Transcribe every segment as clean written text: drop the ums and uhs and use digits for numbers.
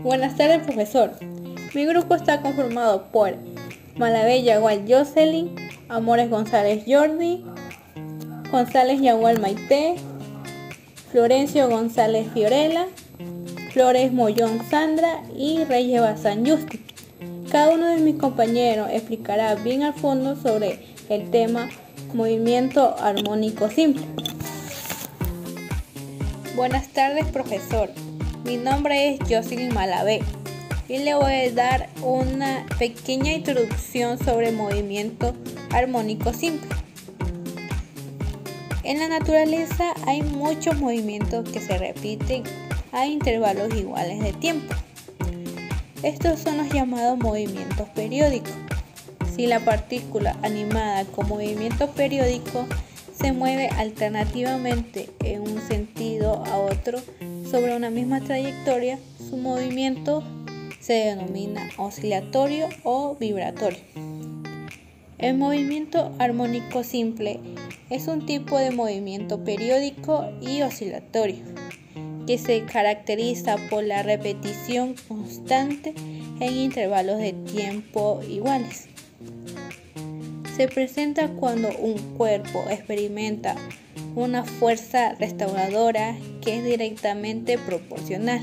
Buenas tardes, profesor. Mi grupo está conformado por Malavé Yagual Jocelyn, Amores González Jordi, González Yagual Maite, Florencio González Fiorella, Flores Mollón Sandra y Reyes Bazán Justi. Cada uno de mis compañeros explicará bien al fondo sobre el tema movimiento armónico simple. Buenas tardes, profesor. Mi nombre es Jocelyn Malavé y le voy a dar una pequeña introducción sobre movimiento armónico simple. En la naturaleza hay muchos movimientos que se repiten a intervalos iguales de tiempo. Estos son los llamados movimientos periódicos. Si la partícula animada con movimiento periódico se mueve alternativamente en un sentido a otro sobre una misma trayectoria, su movimiento se denomina oscilatorio o vibratorio. El movimiento armónico simple es un tipo de movimiento periódico y oscilatorio que se caracteriza por la repetición constante en intervalos de tiempo iguales. Se presenta cuando un cuerpo experimenta una fuerza restauradora que es directamente proporcional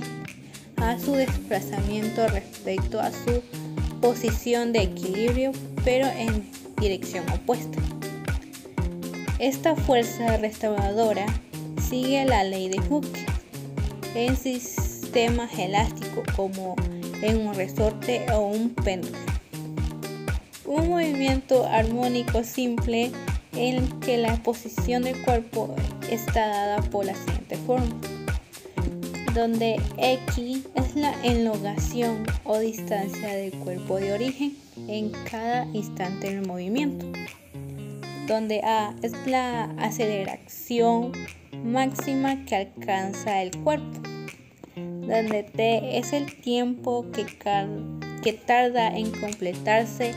a su desplazamiento respecto a su posición de equilibrio, pero en dirección opuesta. Esta fuerza restauradora sigue la ley de Hooke en sistemas elásticos como en un resorte o un péndulo. Un movimiento armónico simple en que la posición del cuerpo está dada por la siguiente forma, donde X es la elongación o distancia del cuerpo de origen en cada instante del movimiento, donde A es la aceleración máxima que alcanza el cuerpo, donde T es el tiempo que tarda en completarse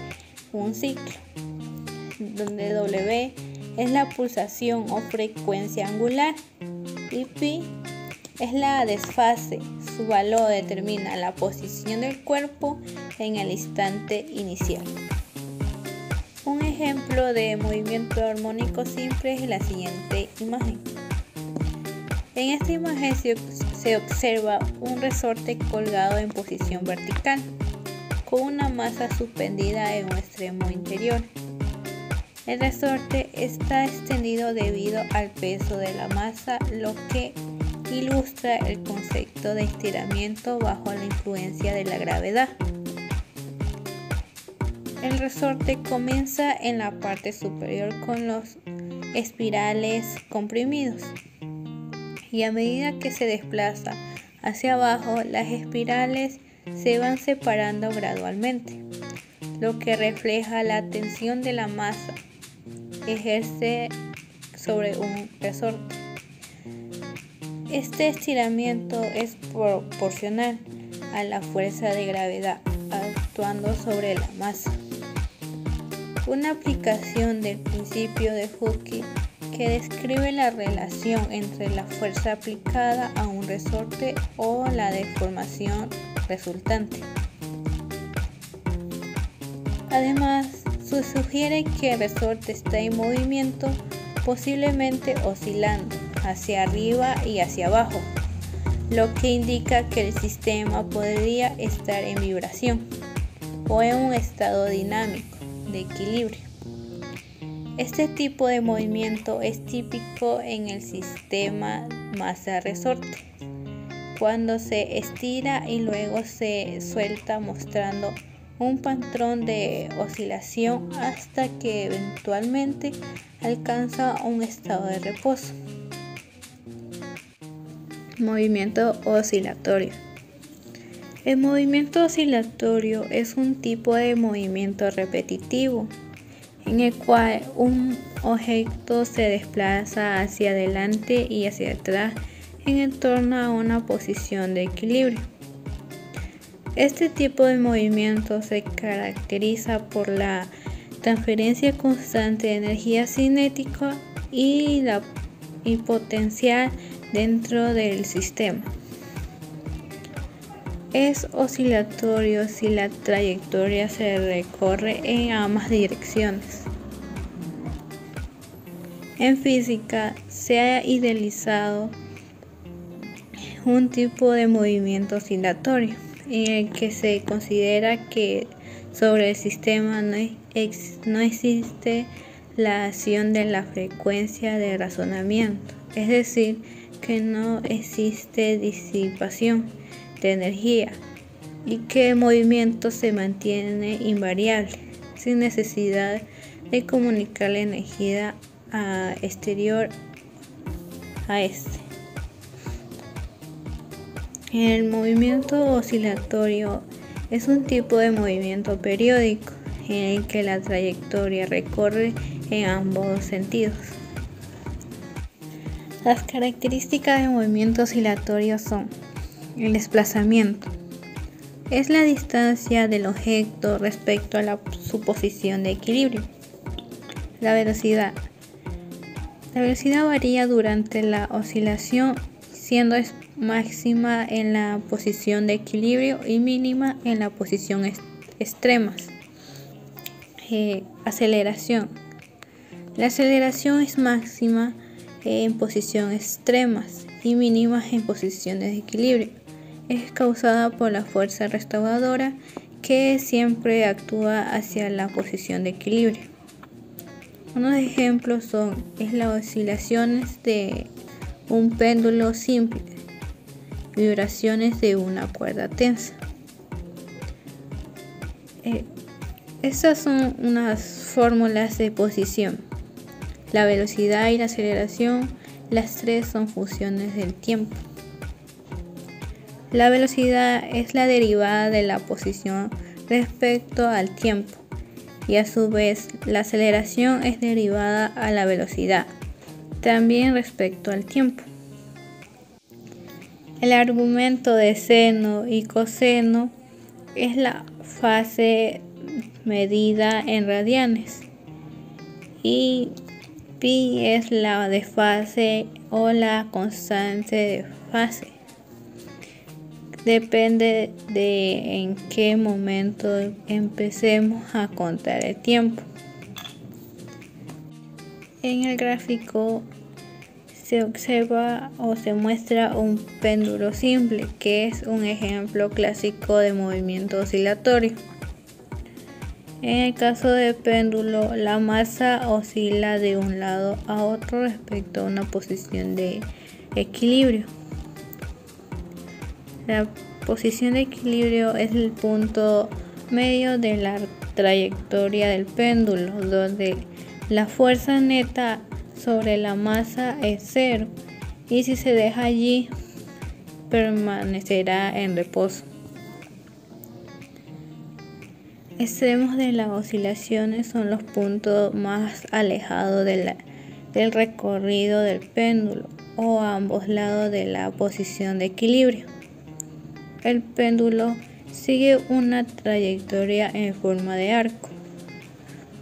un ciclo, donde W es la pulsación o frecuencia angular y Pi es la desfase. Su valor determina la posición del cuerpo en el instante inicial. Un ejemplo de movimiento armónico simple es la siguiente imagen. En esta imagen se observa un resorte colgado en posición vertical con una masa suspendida en un extremo interior. El resorte está extendido debido al peso de la masa, lo que ilustra el concepto de estiramiento bajo la influencia de la gravedad. El resorte comienza en la parte superior con los espirales comprimidos y a medida que se desplaza hacia abajo, las espirales se van separando gradualmente, lo que refleja la tensión de la masa que ejerce sobre un resorte. Este estiramiento es proporcional a la fuerza de gravedad actuando sobre la masa. Una aplicación del principio de Hooke que describe la relación entre la fuerza aplicada a un resorte o la deformación resultante. Además, se sugiere que el resorte está en movimiento, posiblemente oscilando hacia arriba y hacia abajo, lo que indica que el sistema podría estar en vibración o en un estado dinámico de equilibrio. Este tipo de movimiento es típico en el sistema masa-resorte, cuando se estira y luego se suelta mostrando un patrón de oscilación hasta que eventualmente alcanza un estado de reposo. Movimiento oscilatorio. El movimiento oscilatorio es un tipo de movimiento repetitivo en el cual un objeto se desplaza hacia adelante y hacia atrás en torno a una posición de equilibrio. Este tipo de movimiento se caracteriza por la transferencia constante de energía cinética y potencial dentro del sistema. Es oscilatorio si la trayectoria se recorre en ambas direcciones. En física se ha idealizado un tipo de movimiento oscilatorio en el que se considera que sobre el sistema no existe la acción de la frecuencia de razonamiento, es decir, que no existe disipación de energía y que el movimiento se mantiene invariable sin necesidad de comunicar la energía exterior a este. El movimiento oscilatorio es un tipo de movimiento periódico en el que la trayectoria recorre en ambos sentidos. Las características del movimiento oscilatorio son: el desplazamiento es la distancia del objeto respecto a su posición de equilibrio. La velocidad varía durante la oscilación, siendo máxima en la posición de equilibrio y mínima en la posición extremas. Aceleración. La aceleración es máxima en posición extremas y mínima en posiciones de equilibrio. Es causada por la fuerza restauradora que siempre actúa hacia la posición de equilibrio. Unos ejemplos son las oscilaciones de un péndulo simple, vibraciones de una cuerda tensa. Estas son unas fórmulas de posición. La velocidad y la aceleración, las tres son funciones del tiempo. La velocidad es la derivada de la posición respecto al tiempo y a su vez la aceleración es derivada a la velocidad, también respecto al tiempo. El argumento de seno y coseno es la fase medida en radianes y pi es la desfase o la constante de fase. Depende de en qué momento empecemos a contar el tiempo. En el gráfico se observa o se muestra un péndulo simple, que es un ejemplo clásico de movimiento oscilatorio. En el caso del péndulo, la masa oscila de un lado a otro respecto a una posición de equilibrio. La posición de equilibrio es el punto medio de la trayectoria del péndulo, donde la fuerza neta sobre la masa es cero y si se deja allí permanecerá en reposo. Extremos de las oscilaciones son los puntos más alejados del recorrido del péndulo o a ambos lados de la posición de equilibrio. El péndulo sigue una trayectoria en forma de arco,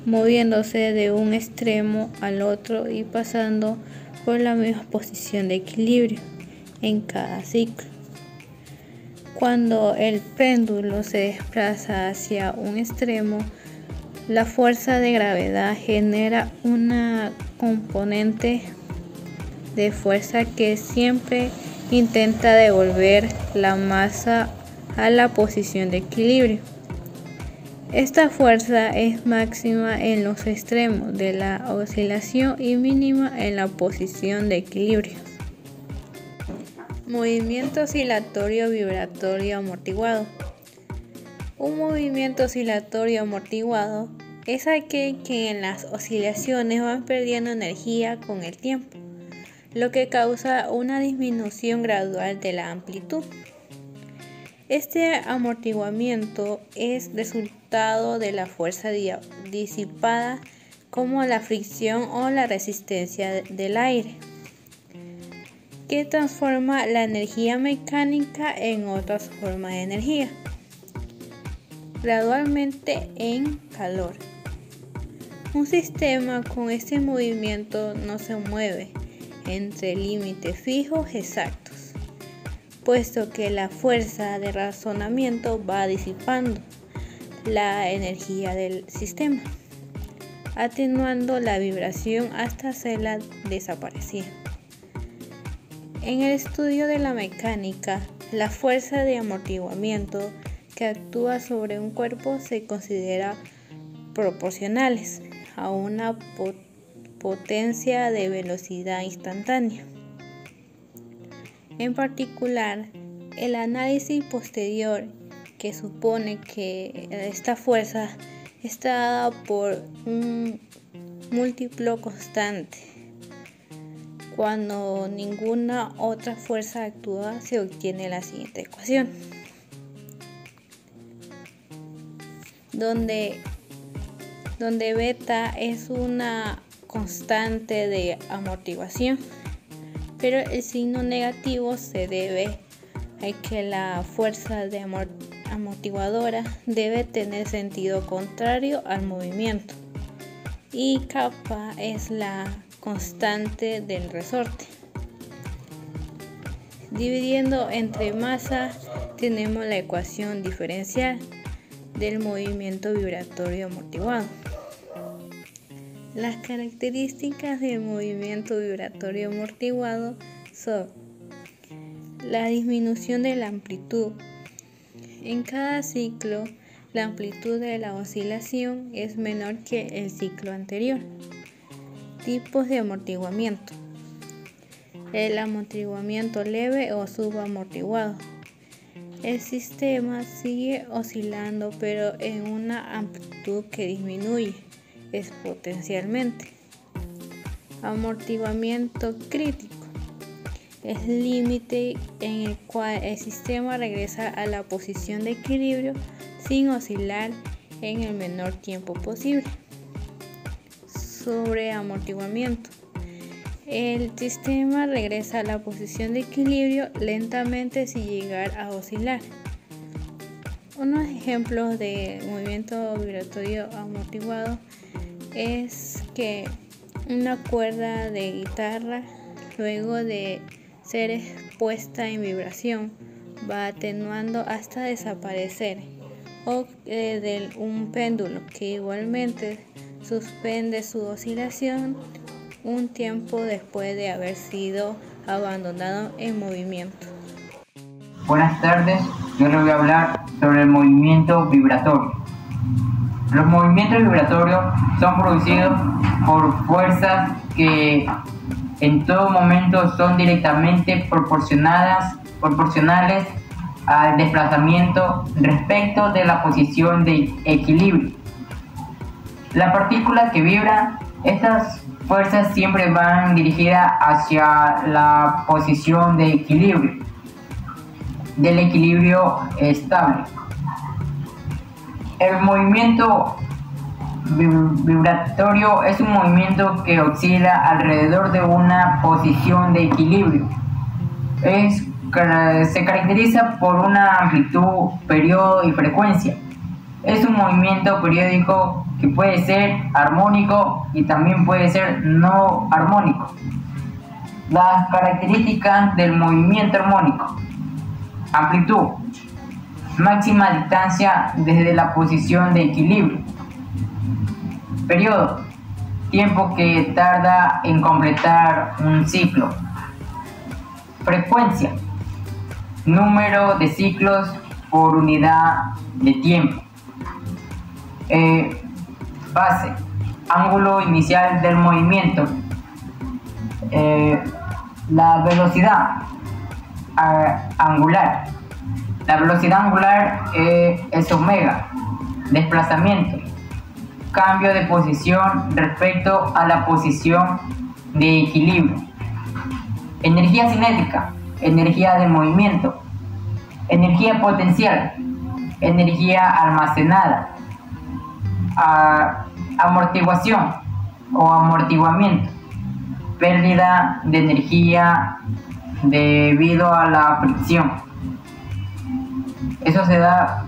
moviéndose de un extremo al otro y pasando por la misma posición de equilibrio en cada ciclo. Cuando el péndulo se desplaza hacia un extremo, la fuerza de gravedad genera una componente de fuerza que siempre intenta devolver la masa a la posición de equilibrio. Esta fuerza es máxima en los extremos de la oscilación y mínima en la posición de equilibrio. Movimiento oscilatorio vibratorio amortiguado. Un movimiento oscilatorio amortiguado es aquel que en las oscilaciones van perdiendo energía con el tiempo, lo que causa una disminución gradual de la amplitud. Este amortiguamiento es resultado de la fuerza disipada como la fricción o la resistencia del aire, que transforma la energía mecánica en otras formas de energía, gradualmente en calor. Un sistema con este movimiento no se mueve entre límites fijos exactos, puesto que la fuerza de razonamiento va disipando la energía del sistema, atenuando la vibración hasta hacerla desaparecer. En el estudio de la mecánica, la fuerza de amortiguamiento que actúa sobre un cuerpo se considera proporcionales a una potencia de velocidad instantánea. En particular, el análisis posterior, que supone que esta fuerza está dada por un múltiplo constante. Cuando ninguna otra fuerza actúa, se obtiene la siguiente ecuación, donde beta es una constante de amortiguación, pero el signo negativo se debe a que la fuerza de amortiguadora debe tener sentido contrario al movimiento, y kappa es la constante del resorte. Dividiendo entre masa tenemos la ecuación diferencial del movimiento vibratorio amortiguado. Las características del movimiento vibratorio amortiguado son la disminución de la amplitud. En cada ciclo, la amplitud de la oscilación es menor que el ciclo anterior. Tipos de amortiguamiento. El amortiguamiento leve o subamortiguado. El sistema sigue oscilando, pero en una amplitud que disminuye exponencialmente. Amortiguamiento crítico. Es el límite en el cual el sistema regresa a la posición de equilibrio sin oscilar en el menor tiempo posible. Sobreamortiguamiento. El sistema regresa a la posición de equilibrio lentamente sin llegar a oscilar. Unos ejemplos de movimiento vibratorio amortiguado es que una cuerda de guitarra, luego de ser expuesta en vibración, va atenuando hasta desaparecer, o de un péndulo que igualmente suspende su oscilación un tiempo después de haber sido abandonado en movimiento. Buenas tardes, yo les voy a hablar sobre el movimiento vibratorio. Los movimientos vibratorios son producidos por fuerzas que en todo momento son directamente proporcionales al desplazamiento respecto de la posición de equilibrio. La partícula que vibra, estas fuerzas siempre van dirigidas hacia la posición de equilibrio, del equilibrio estable. El movimiento vibratorio es un movimiento que oscila alrededor de una posición de equilibrio. Se caracteriza por una amplitud, periodo y frecuencia. Es un movimiento periódico que puede ser armónico y también puede ser no armónico. Las características del movimiento armónico: amplitud, máxima distancia desde la posición de equilibrio. Periodo, tiempo que tarda en completar un ciclo. Frecuencia, número de ciclos por unidad de tiempo. Fase, ángulo inicial del movimiento. La velocidad angular. La velocidad angular es omega. Desplazamiento, cambio de posición respecto a la posición de equilibrio. Energía cinética, energía de movimiento. Energía potencial, energía almacenada. Amortiguación o amortiguamiento, pérdida de energía debido a la fricción. Eso se da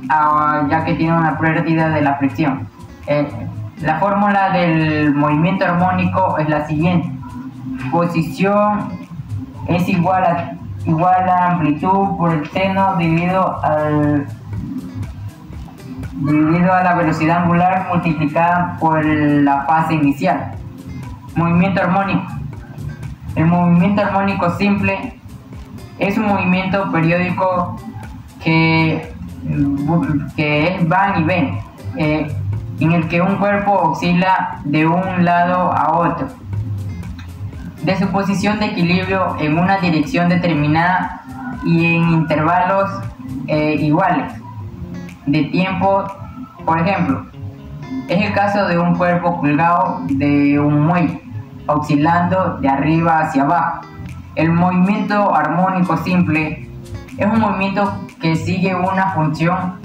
ya que tiene una pérdida de la fricción. La fórmula del movimiento armónico es la siguiente: posición es igual a igual a amplitud por el seno dividido a la velocidad angular multiplicada por la fase inicial. Movimiento armónico. El movimiento armónico simple es un movimiento periódico que es van y ven, en el que un cuerpo oscila de un lado a otro de su posición de equilibrio en una dirección determinada y en intervalos iguales de tiempo. Por ejemplo, es el caso de un cuerpo colgado de un muelle, oscilando de arriba hacia abajo. El movimiento armónico simple es un movimiento que sigue una función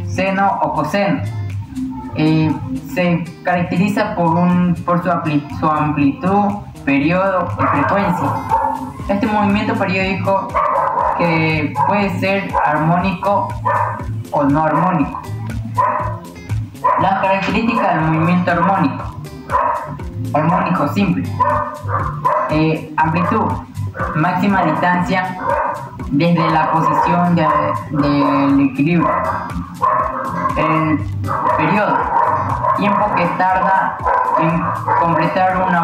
seno o coseno. Se caracteriza por su amplitud, periodo y frecuencia. Este movimiento periódico que puede ser armónico o no armónico. Las características del movimiento armónico simple: amplitud, máxima distancia desde la posición del equilibrio. El periodo, tiempo que tarda en completar una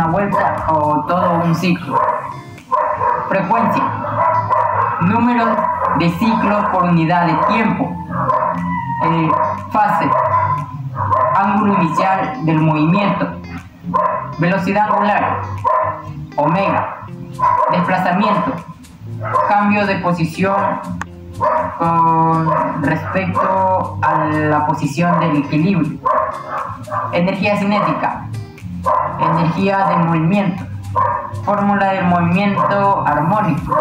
vuelta o todo un ciclo. Frecuencia, número de ciclos por unidad de tiempo. Fase, ángulo inicial del movimiento. Velocidad angular, omega. Desplazamiento, cambio de posición con respecto a la posición del equilibrio. Energía cinética, energía del movimiento. Fórmula del movimiento armónico.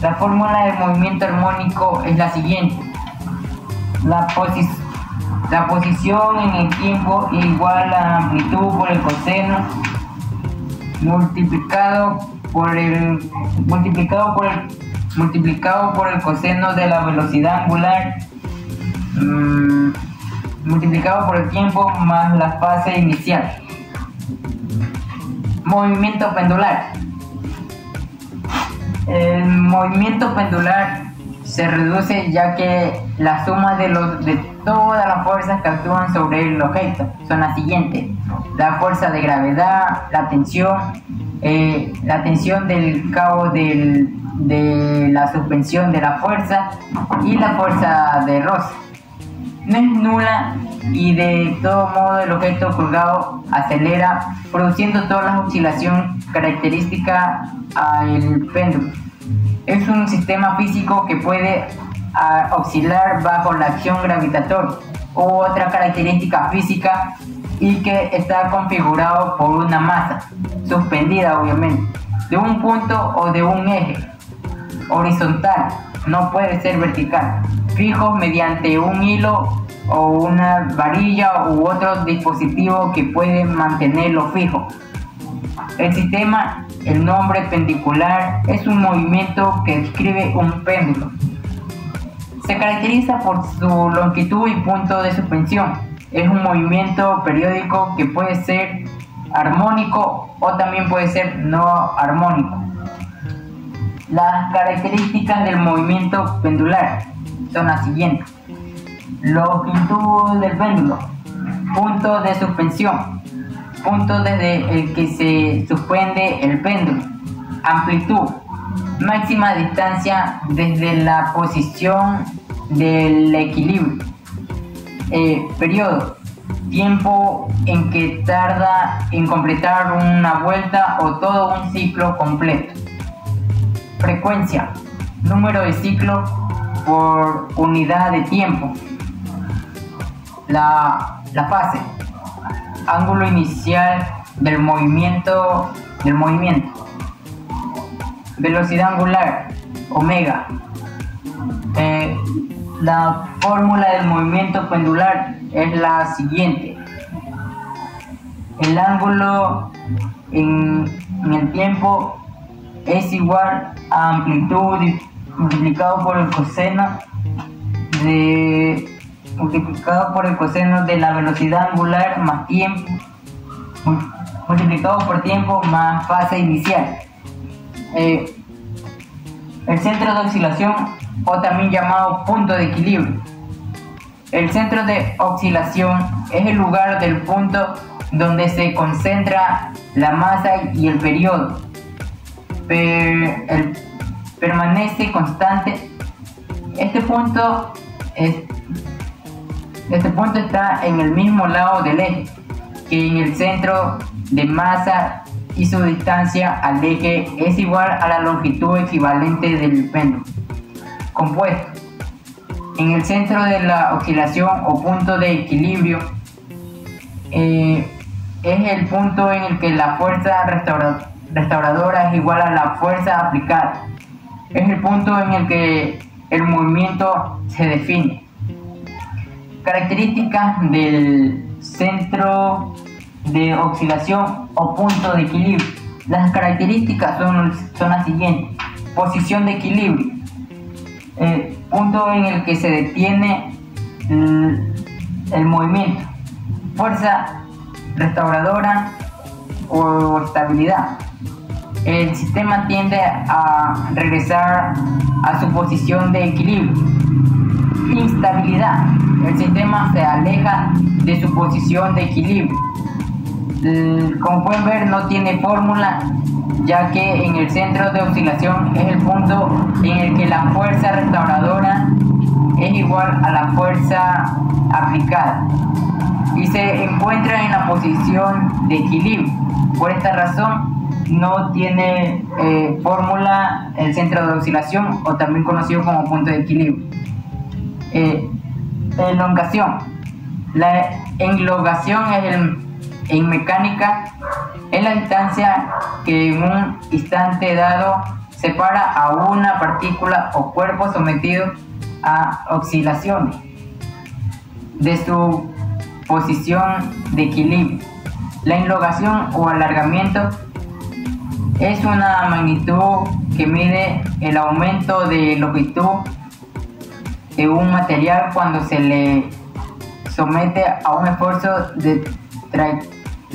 La fórmula del movimiento armónico es la siguiente: la posición en el tiempo igual a la amplitud por el coseno multiplicado por el coseno de la velocidad angular multiplicado por el tiempo más la fase inicial. Movimiento pendular. El movimiento pendular se reduce ya que la suma de todas las fuerzas que actúan sobre el objeto son las siguientes: la fuerza de gravedad, la tensión del cabo de la suspensión de la fuerza y la fuerza de roce. No es nula y de todo modo el objeto colgado acelera, produciendo todas las oscilaciones características al péndulo. Es un sistema físico que puede oscilar bajo la acción gravitatoria u otra característica física y que está configurado por una masa suspendida, obviamente, de un punto o de un eje horizontal, no puede ser vertical, fijo mediante un hilo o una varilla u otro dispositivo que puede mantenerlo fijo. El sistema, el nombre pendicular, es un movimiento que describe un péndulo. Se caracteriza por su longitud y punto de suspensión. Es un movimiento periódico que puede ser armónico o también puede ser no armónico. Las características del movimiento pendular son las siguientes: longitud del péndulo, punto de suspensión, punto desde el que se suspende el péndulo, amplitud, máxima distancia desde la posición del equilibrio, periodo, tiempo en que tarda en completar una vuelta o todo un ciclo completo. Frecuencia, número de ciclos por unidad de tiempo. La fase, ángulo inicial del movimiento. Velocidad angular, omega. La fórmula del movimiento pendular es la siguiente: el ángulo en el tiempo es igual a amplitud multiplicado por el coseno de la velocidad angular más tiempo multiplicado por tiempo más fase inicial. El centro de oscilación, o también llamado punto de equilibrio. El centro de oscilación es el lugar del punto donde se concentra la masa y el periodo permanece constante. Este punto está en el mismo lado del eje que en el centro de masa, y su distancia al eje es igual a la longitud equivalente del péndulo compuesto. En el centro de la oscilación o punto de equilibrio es el punto en el que la fuerza restauradora es igual a la fuerza aplicada. Es el punto en el que el movimiento se define. Características del centro de oscilación o punto de equilibrio. Las características son las siguientes: posición de equilibrio, punto en el que se detiene el movimiento, fuerza restauradora o estabilidad. El sistema tiende a regresar a su posición de equilibrio. Instabilidad: el sistema se aleja de su posición de equilibrio. Como pueden ver, no tiene fórmula, ya que en el centro de oscilación es el punto en el que la fuerza restauradora es igual a la fuerza aplicada y se encuentra en la posición de equilibrio. Por esta razón no tiene fórmula el centro de oscilación, o también conocido como punto de equilibrio. Elongación. La elongación en mecánica es la distancia que en un instante dado separa a una partícula o cuerpo sometido a oscilaciones de su posición de equilibrio. La elongación o alargamiento es una magnitud que mide el aumento de longitud de un material cuando se le somete a un esfuerzo de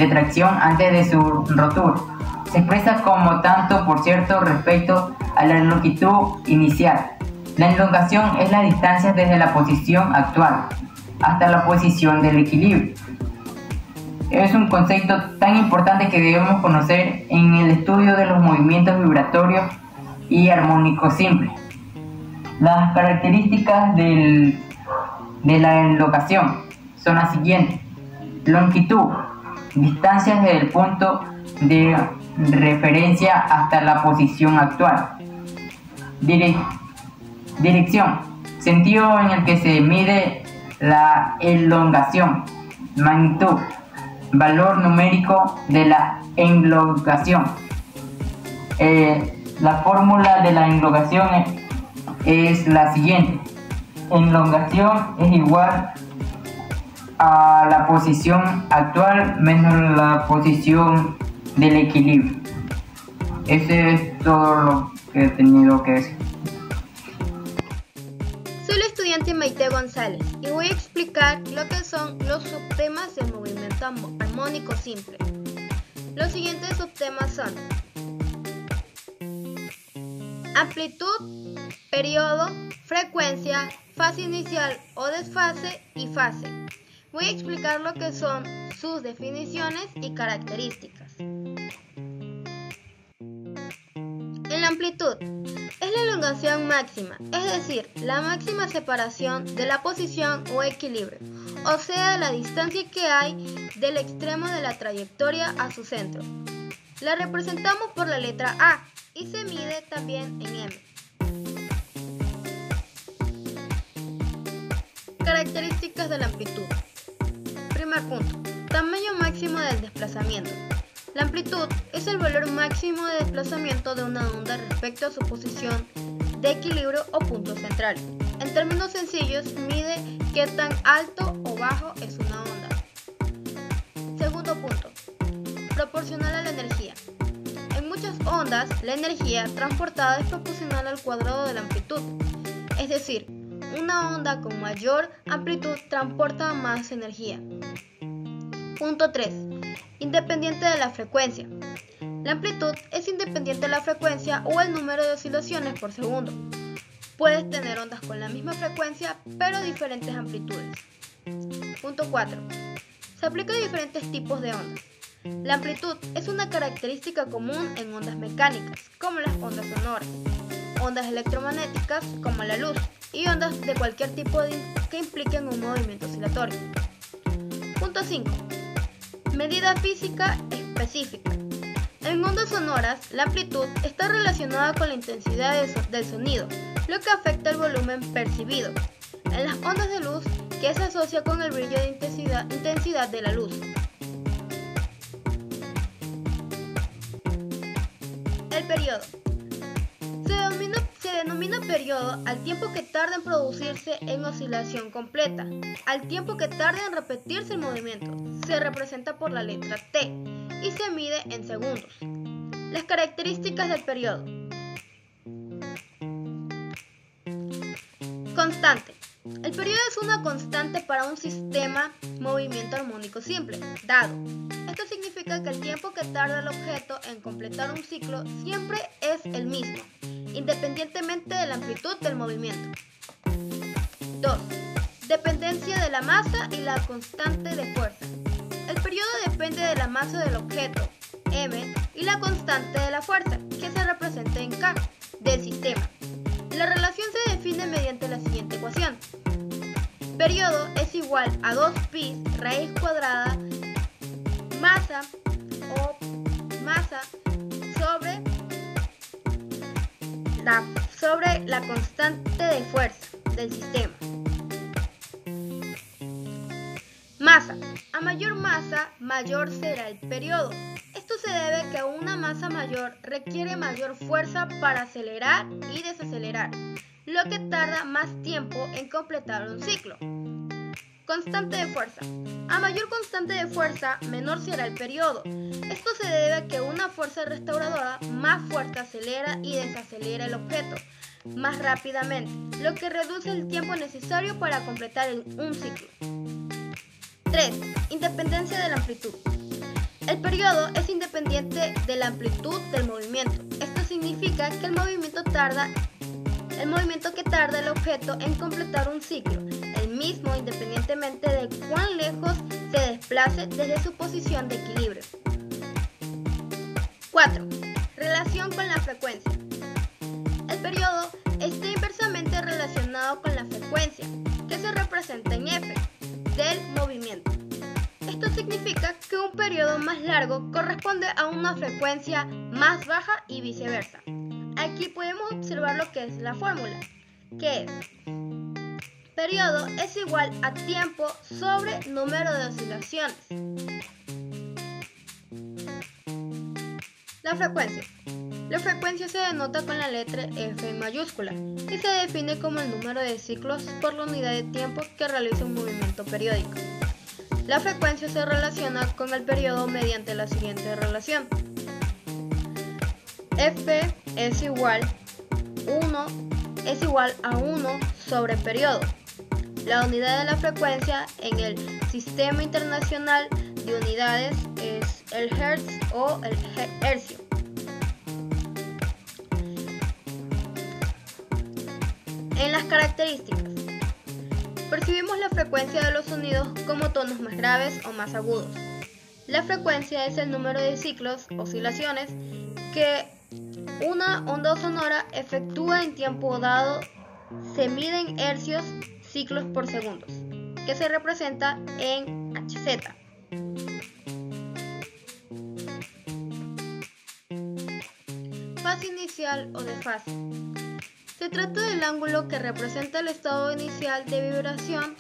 tracción antes de su rotura. Se expresa como tanto por cierto respecto a la longitud inicial. La elongación es la distancia desde la posición actual hasta la posición del equilibrio. Es un concepto tan importante que debemos conocer en el estudio de los movimientos vibratorios y armónicos simples. Las características de la elongación son las siguientes: longitud, distancia desde el punto de referencia hasta la posición actual. Dirección, sentido en el que se mide la elongación. Magnitud, valor numérico de la elongación. La fórmula de la elongación es la siguiente: elongación es igual a la posición actual menos la posición del equilibrio. Ese es todo lo que he tenido que decir. Soy la estudiante Maite González y voy a explicar lo que son los subtemas del movimiento armónico simple. Los siguientes subtemas son amplitud, periodo, frecuencia, fase inicial o desfase y fase. Voy a explicar lo que son sus definiciones y características. En la amplitud es la elongación máxima, es decir, la máxima separación de la posición o equilibrio, o sea, la distancia que hay del extremo de la trayectoria a su centro. La representamos por la letra A y se mide también en M. Características de la amplitud. Primer punto, tamaño máximo del desplazamiento. La amplitud es el valor máximo de desplazamiento de una onda respecto a su posición de equilibrio o punto central. En términos sencillos, mide qué tan alto o bajo es una onda. Segundo punto, proporcional a la energía. En muchas ondas, la energía transportada es proporcional al cuadrado de la amplitud, es decir, una onda con mayor amplitud transporta más energía. Punto 3. independiente de la frecuencia. La amplitud es independiente de la frecuencia o el número de oscilaciones por segundo. Puedes tener ondas con la misma frecuencia pero diferentes amplitudes. Punto 4. Se aplica a diferentes tipos de ondas. La amplitud es una característica común en ondas mecánicas, como las ondas sonoras, ondas electromagnéticas, como la luz, y ondas de cualquier tipo que impliquen un movimiento oscilatorio. Punto 5. Medida física específica. En ondas sonoras, la amplitud está relacionada con la intensidad del sonido, lo que afecta el volumen percibido. En las ondas de luz, que se asocia con el brillo de intensidad de la luz. El periodo. Se denomina periodo al tiempo que tarda en producirse en oscilación completa, al tiempo que tarda en repetirse el movimiento. Se representa por la letra T y se mide en segundos. Las características del periodo. Constante. El periodo es una constante para un sistema movimiento armónico simple, dado. Esto significa que el tiempo que tarda el objeto en completar un ciclo siempre es el mismo, independientemente de la amplitud del movimiento. 2. Dependencia de la masa y la constante de fuerza. El periodo depende de la masa del objeto, m, y la constante de la fuerza, que se representa en k, del sistema. La relación se define mediante la siguiente ecuación. Periodo es igual a 2pi raíz cuadrada masa sobre la constante de fuerza del sistema. Masa. A mayor masa, mayor será el periodo. Esto se debe a que una masa mayor requiere mayor fuerza para acelerar y desacelerar, lo que tarda más tiempo en completar un ciclo. Constante de fuerza. A mayor constante de fuerza, menor será el periodo. Esto se debe a que una fuerza restauradora más fuerte acelera y desacelera el objeto más rápidamente, lo que reduce el tiempo necesario para completar un ciclo. 3. Independencia de la amplitud. El periodo es independiente de la amplitud del movimiento. Esto significa que el movimiento que tarda el objeto en completar un ciclo, el mismo independientemente de cuán lejos se desplace desde su posición de equilibrio. 4. Relación con la frecuencia. El periodo está inversamente relacionado con la frecuencia, que se representa en f, del movimiento. Esto significa que un periodo más largo corresponde a una frecuencia más baja y viceversa. Aquí podemos observar lo que es la fórmula, que es periodo es igual a tiempo sobre número de oscilaciones. La frecuencia. La frecuencia se denota con la letra F mayúscula y se define como el número de ciclos por la unidad de tiempo que realiza un movimiento periódico. La frecuencia se relaciona con el periodo mediante la siguiente relación. F es igual a 1 sobre periodo. La unidad de la frecuencia en el Sistema Internacional de Unidades es el hertz o el hercio. En las características, percibimos la frecuencia de los sonidos como tonos más graves o más agudos. La frecuencia es el número de ciclos, oscilaciones, que una onda sonora efectúa en tiempo dado. Se mide en hercios, ciclos por segundos, que se representa en Hz. Fase inicial o desfase. Se trata del ángulo que representa el estado inicial de vibración,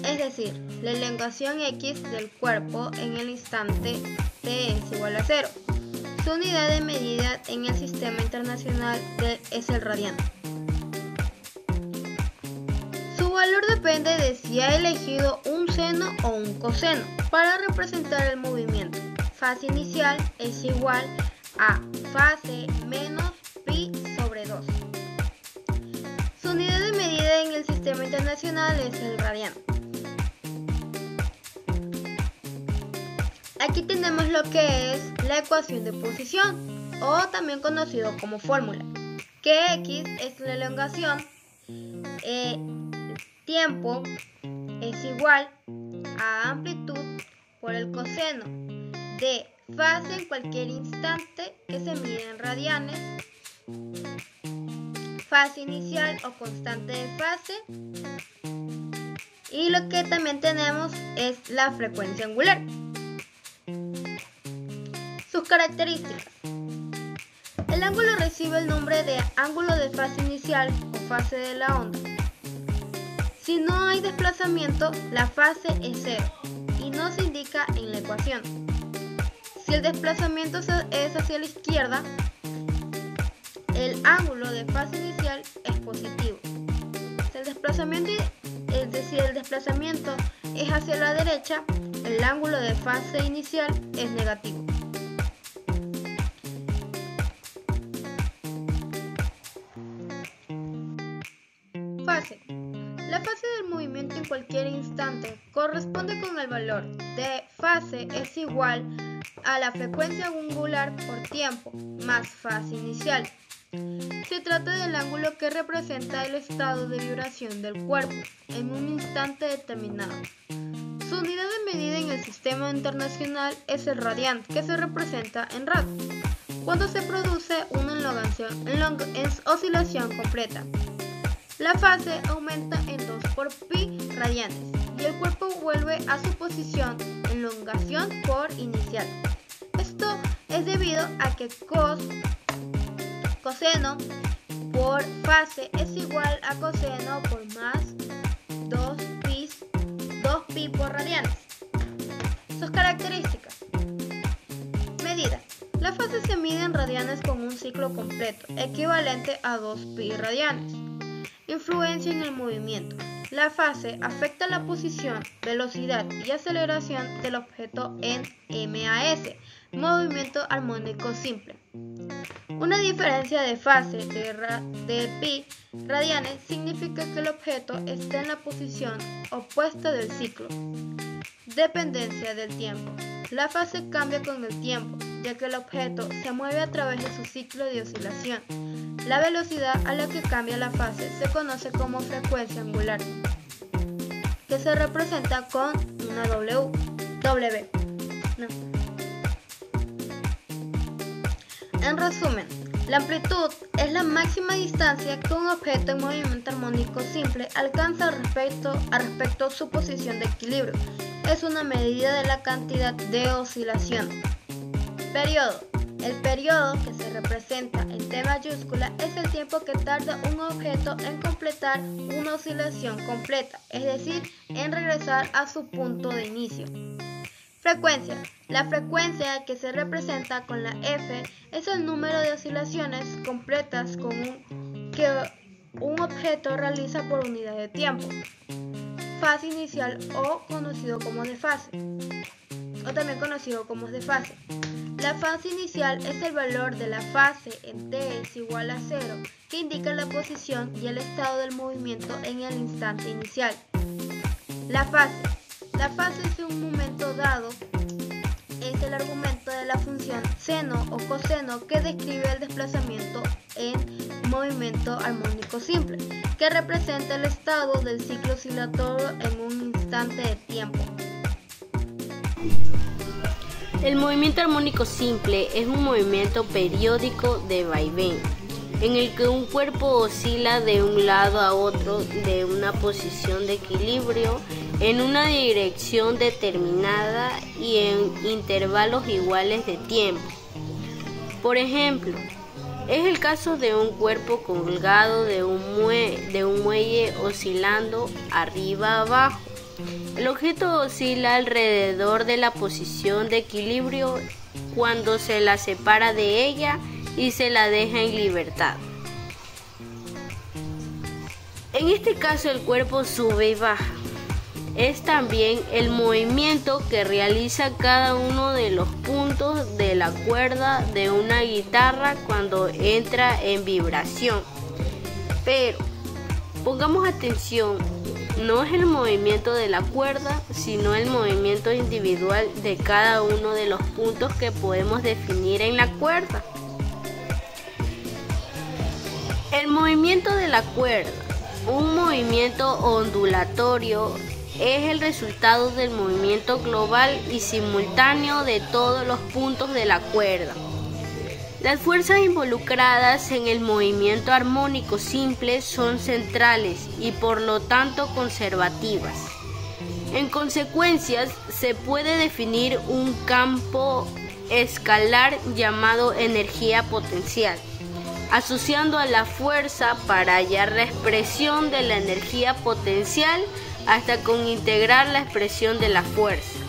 es decir, la elongación X del cuerpo en el instante T es igual a 0. Su unidad de medida en el Sistema Internacional es el radiano. Su valor depende de si ha elegido un seno o un coseno para representar el movimiento. Fase inicial es igual a fase menos pi sobre 2. Su unidad de medida en el Sistema Internacional es el radiano. Aquí tenemos lo que es la ecuación de posición, o también conocido como fórmula, que X es la elongación, tiempo es igual a amplitud por el coseno de fase en cualquier instante que se mide en radianes, fase inicial o constante de fase, y lo que también tenemos es la frecuencia angular. Sus características. El ángulo recibe el nombre de ángulo de fase inicial o fase de la onda. Si no hay desplazamiento, la fase es cero y no se indica en la ecuación. Si el desplazamiento es hacia la izquierda, el ángulo de fase inicial es positivo. Si el desplazamiento es hacia la derecha, el ángulo de fase inicial es negativo. Fase. La fase del movimiento en cualquier instante corresponde con el valor de fase es igual a la frecuencia angular por tiempo más fase inicial. Se trata del ángulo que representa el estado de vibración del cuerpo en un instante determinado. Su unidad de medida en el sistema internacional es el radiante, que se representa en rad, cuando se produce una oscilación completa. La fase aumenta en 2 por pi radianes y el cuerpo vuelve a su posición elongación por inicial. Esto es debido a que coseno por fase es igual a coseno por más 2 pi por radianes. Sus características. Medidas. La fase se mide en radianes con un ciclo completo, equivalente a 2 pi radianes. Influencia en el movimiento. La fase afecta la posición, velocidad y aceleración del objeto en MAS, movimiento armónico simple. Una diferencia de fase de pi radianes significa que el objeto está en la posición opuesta del ciclo. Dependencia del tiempo. La fase cambia con el tiempo, ya que el objeto se mueve a través de su ciclo de oscilación. La velocidad a la que cambia la fase se conoce como frecuencia angular, que se representa con una W. En resumen, la amplitud es la máxima distancia que un objeto en movimiento armónico simple alcanza respecto a su posición de equilibrio. Es una medida de la cantidad de oscilación. Periodo. El periodo, que se representa en T mayúscula, es el tiempo que tarda un objeto en completar una oscilación completa, es decir, en regresar a su punto de inicio. Frecuencia. La frecuencia, que se representa con la F, es el número de oscilaciones completas que un objeto realiza por unidad de tiempo. Fase inicial o conocido como desfase, o también conocido como desfase. La fase inicial es el valor de la fase en T es igual a 0, que indica la posición y el estado del movimiento en el instante inicial. La fase es un momento dado, es el argumento de la función seno o coseno que describe el desplazamiento en movimiento armónico simple, que representa el estado del ciclo oscilatorio en un instante de tiempo. El movimiento armónico simple es un movimiento periódico de vaivén, en el que un cuerpo oscila de un lado a otro de una posición de equilibrio en una dirección determinada y en intervalos iguales de tiempo. Por ejemplo, es el caso de un cuerpo colgado de un muelle oscilando arriba abajo. El objeto oscila alrededor de la posición de equilibrio cuando se la separa de ella y se la deja en libertad. En este caso el cuerpo sube y baja. Es también el movimiento que realiza cada uno de los puntos de la cuerda de una guitarra cuando entra en vibración. Pero pongamos atención no es el movimiento de la cuerda, sino el movimiento individual de cada uno de los puntos que podemos definir en la cuerda. El movimiento de la cuerda, un movimiento ondulatorio, es el resultado del movimiento global y simultáneo de todos los puntos de la cuerda. Las fuerzas involucradas en el movimiento armónico simple son centrales y por lo tanto conservativas. En consecuencia, se puede definir un campo escalar llamado energía potencial, asociando a la fuerza para hallar la expresión de la energía potencial hasta con integrar la expresión de la fuerza.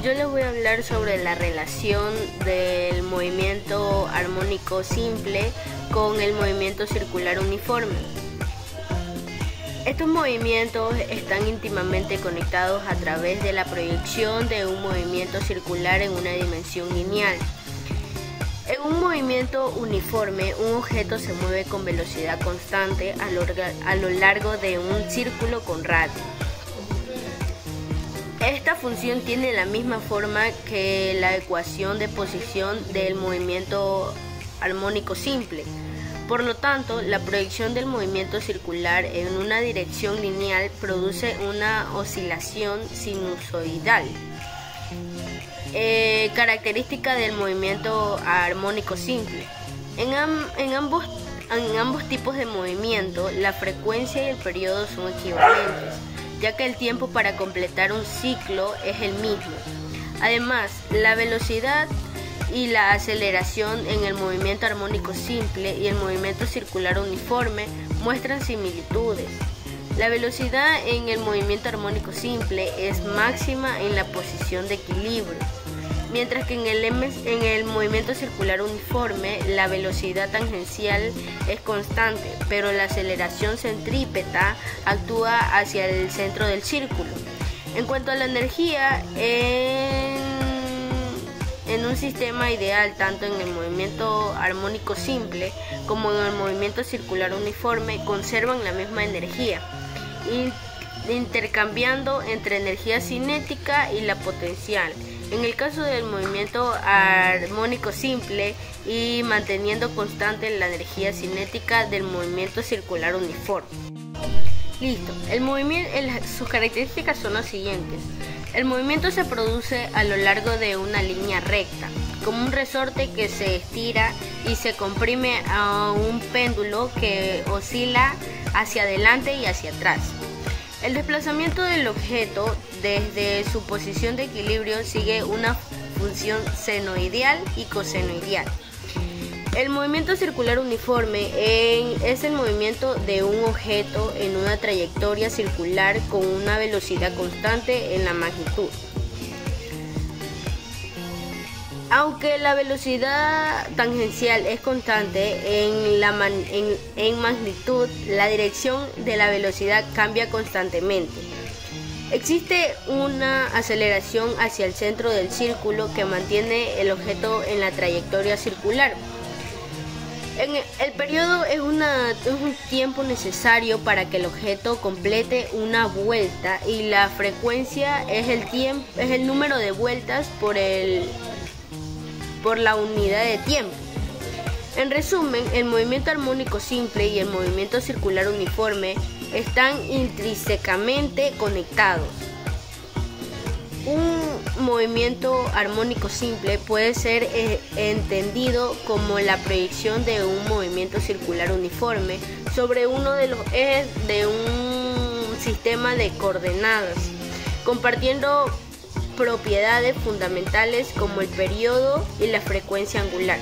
Yo les voy a hablar sobre la relación del movimiento armónico simple con el movimiento circular uniforme. Estos movimientos están íntimamente conectados a través de la proyección de un movimiento circular en una dimensión lineal. En un movimiento uniforme, un objeto se mueve con velocidad constante a lo largo de un círculo con radio. Esta función tiene la misma forma que la ecuación de posición del movimiento armónico simple. Por lo tanto, la proyección del movimiento circular en una dirección lineal produce una oscilación sinusoidal, característica del movimiento armónico simple. En ambos tipos de movimiento, la frecuencia y el periodo son equivalentes, ya que el tiempo para completar un ciclo es el mismo. Además, la velocidad y la aceleración en el movimiento armónico simple y el movimiento circular uniforme muestran similitudes. La velocidad en el movimiento armónico simple es máxima en la posición de equilibrio, mientras que en el movimiento circular uniforme la velocidad tangencial es constante, pero la aceleración centrípeta actúa hacia el centro del círculo. En cuanto a la energía, en un sistema ideal, tanto en el movimiento armónico simple como en el movimiento circular uniforme conservan la misma energía, intercambiando entre energía cinética y la potencial. En el caso del movimiento armónico simple y manteniendo constante la energía cinética del movimiento circular uniforme. Listo, sus características son las siguientes. El movimiento se produce a lo largo de una línea recta, como un resorte que se estira y se comprime a un péndulo que oscila hacia adelante y hacia atrás. El desplazamiento del objeto desde su posición de equilibrio sigue una función senoidal y cosenoidal. El movimiento circular uniforme es el movimiento de un objeto en una trayectoria circular con una velocidad constante en la magnitud. Aunque la velocidad tangencial es constante en magnitud, la dirección de la velocidad cambia constantemente. Existe una aceleración hacia el centro del círculo que mantiene el objeto en la trayectoria circular. El periodo es un tiempo necesario para que el objeto complete una vuelta y la frecuencia es el número de vueltas por la unidad de tiempo. En resumen, el movimiento armónico simple y el movimiento circular uniforme están intrínsecamente conectados. Un movimiento armónico simple puede ser entendido como la proyección de un movimiento circular uniforme sobre uno de los ejes de un sistema de coordenadas, compartiendo propiedades fundamentales como el periodo y la frecuencia angular.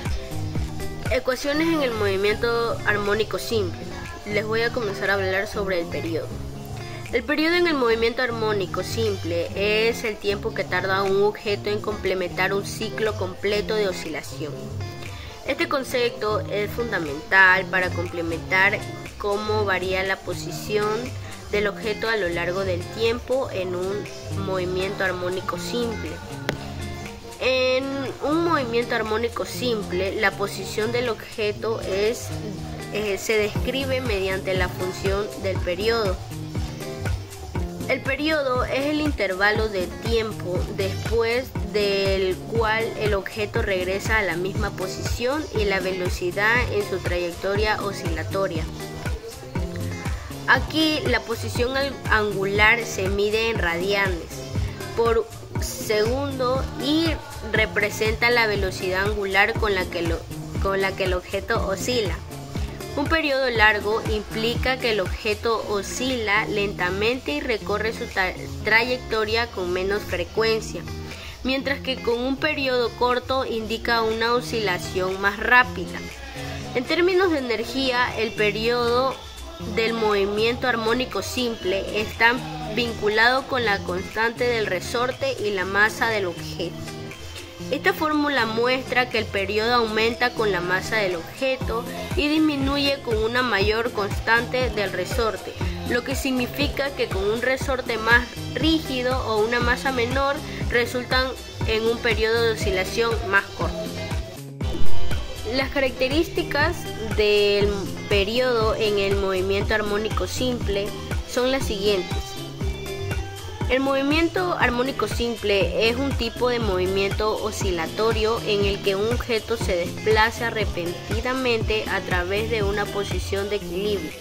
Ecuaciones en el movimiento armónico simple. Les voy a comenzar a hablar sobre el periodo. El periodo en el movimiento armónico simple es el tiempo que tarda un objeto en completar un ciclo completo de oscilación. Este concepto es fundamental para complementar cómo varía la posición del objeto a lo largo del tiempo en un movimiento armónico simple. En un movimiento armónico simple, la posición del objeto es se describe mediante la función del periodo. El periodo es el intervalo de tiempo después del cual el objeto regresa a la misma posición y la velocidad en su trayectoria oscilatoria. Aquí la posición angular se mide en radianes por segundo y representa la velocidad angular con la que el objeto oscila. Un periodo largo implica que el objeto oscila lentamente y recorre su trayectoria con menos frecuencia, mientras que con un periodo corto indica una oscilación más rápida. En términos de energía, el periodo del movimiento armónico simple está vinculado con la constante del resorte y la masa del objeto. Esta fórmula muestra que el periodo aumenta con la masa del objeto y disminuye con una mayor constante del resorte, lo que significa que con un resorte más rígido o una masa menor resultan en un periodo de oscilación más corto. Las características del periodo en el movimiento armónico simple son las siguientes. El movimiento armónico simple es un tipo de movimiento oscilatorio en el que un objeto se desplaza repentinamente a través de una posición de equilibrio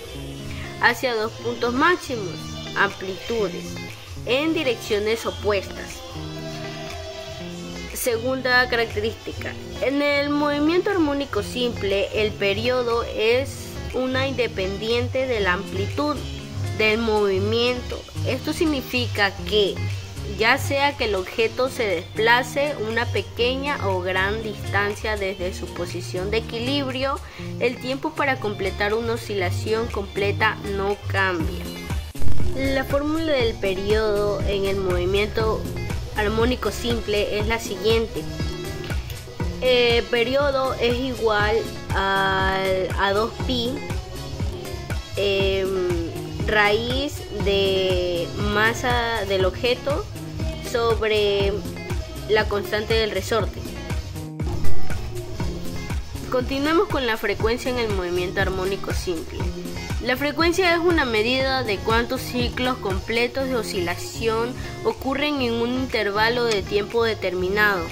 hacia dos puntos máximos, amplitudes, en direcciones opuestas. Segunda característica. En el movimiento armónico simple, el periodo es una independiente de la amplitud del movimiento. Esto significa que, ya sea que el objeto se desplace una pequeña o gran distancia desde su posición de equilibrio, el tiempo para completar una oscilación completa no cambia. La fórmula del periodo en el movimiento armónico simple es la siguiente. El periodo es igual a 2pi raíz de masa del objeto sobre la constante del resorte. Continuemos con la frecuencia en el movimiento armónico simple. La frecuencia es una medida de cuántos ciclos completos de oscilación ocurren en un intervalo de tiempo determinado.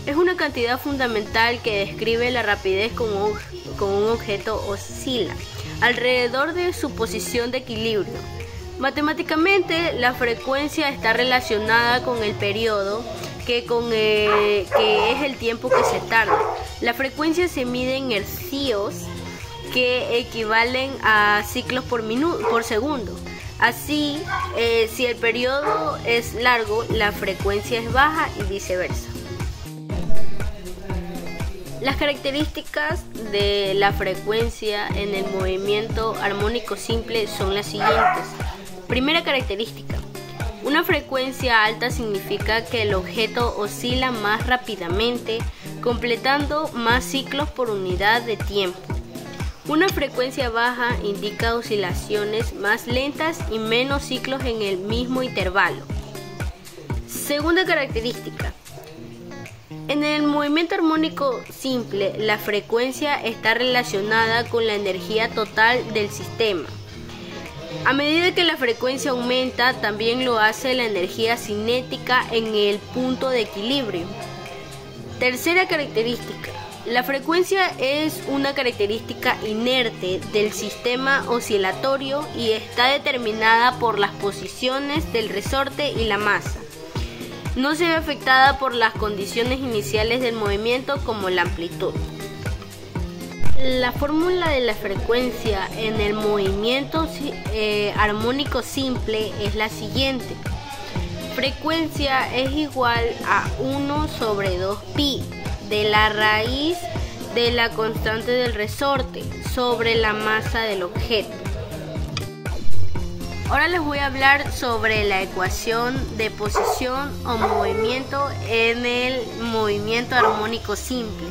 Es una cantidad fundamental que describe la rapidez con un objeto oscila alrededor de su posición de equilibrio. Matemáticamente, la frecuencia está relacionada con el periodo, que es el tiempo que se tarda. La frecuencia se mide en hercios, que equivalen a ciclos por segundo. Así, si el periodo es largo, la frecuencia es baja y viceversa. Las características de la frecuencia en el movimiento armónico simple son las siguientes. Primera característica. Una frecuencia alta significa que el objeto oscila más rápidamente, completando más ciclos por unidad de tiempo. Una frecuencia baja indica oscilaciones más lentas y menos ciclos en el mismo intervalo. Segunda característica. En el movimiento armónico simple, la frecuencia está relacionada con la energía total del sistema. A medida que la frecuencia aumenta, también lo hace la energía cinética en el punto de equilibrio. Tercera característica. La frecuencia es una característica inerte del sistema oscilatorio y está determinada por las posiciones del resorte y la masa. No se ve afectada por las condiciones iniciales del movimiento como la amplitud. La fórmula de la frecuencia en el movimiento armónico simple es la siguiente. Frecuencia es igual a 1 sobre 2pi de la raíz de la constante del resorte sobre la masa del objeto. Ahora les voy a hablar sobre la ecuación de posición o movimiento en el movimiento armónico simple.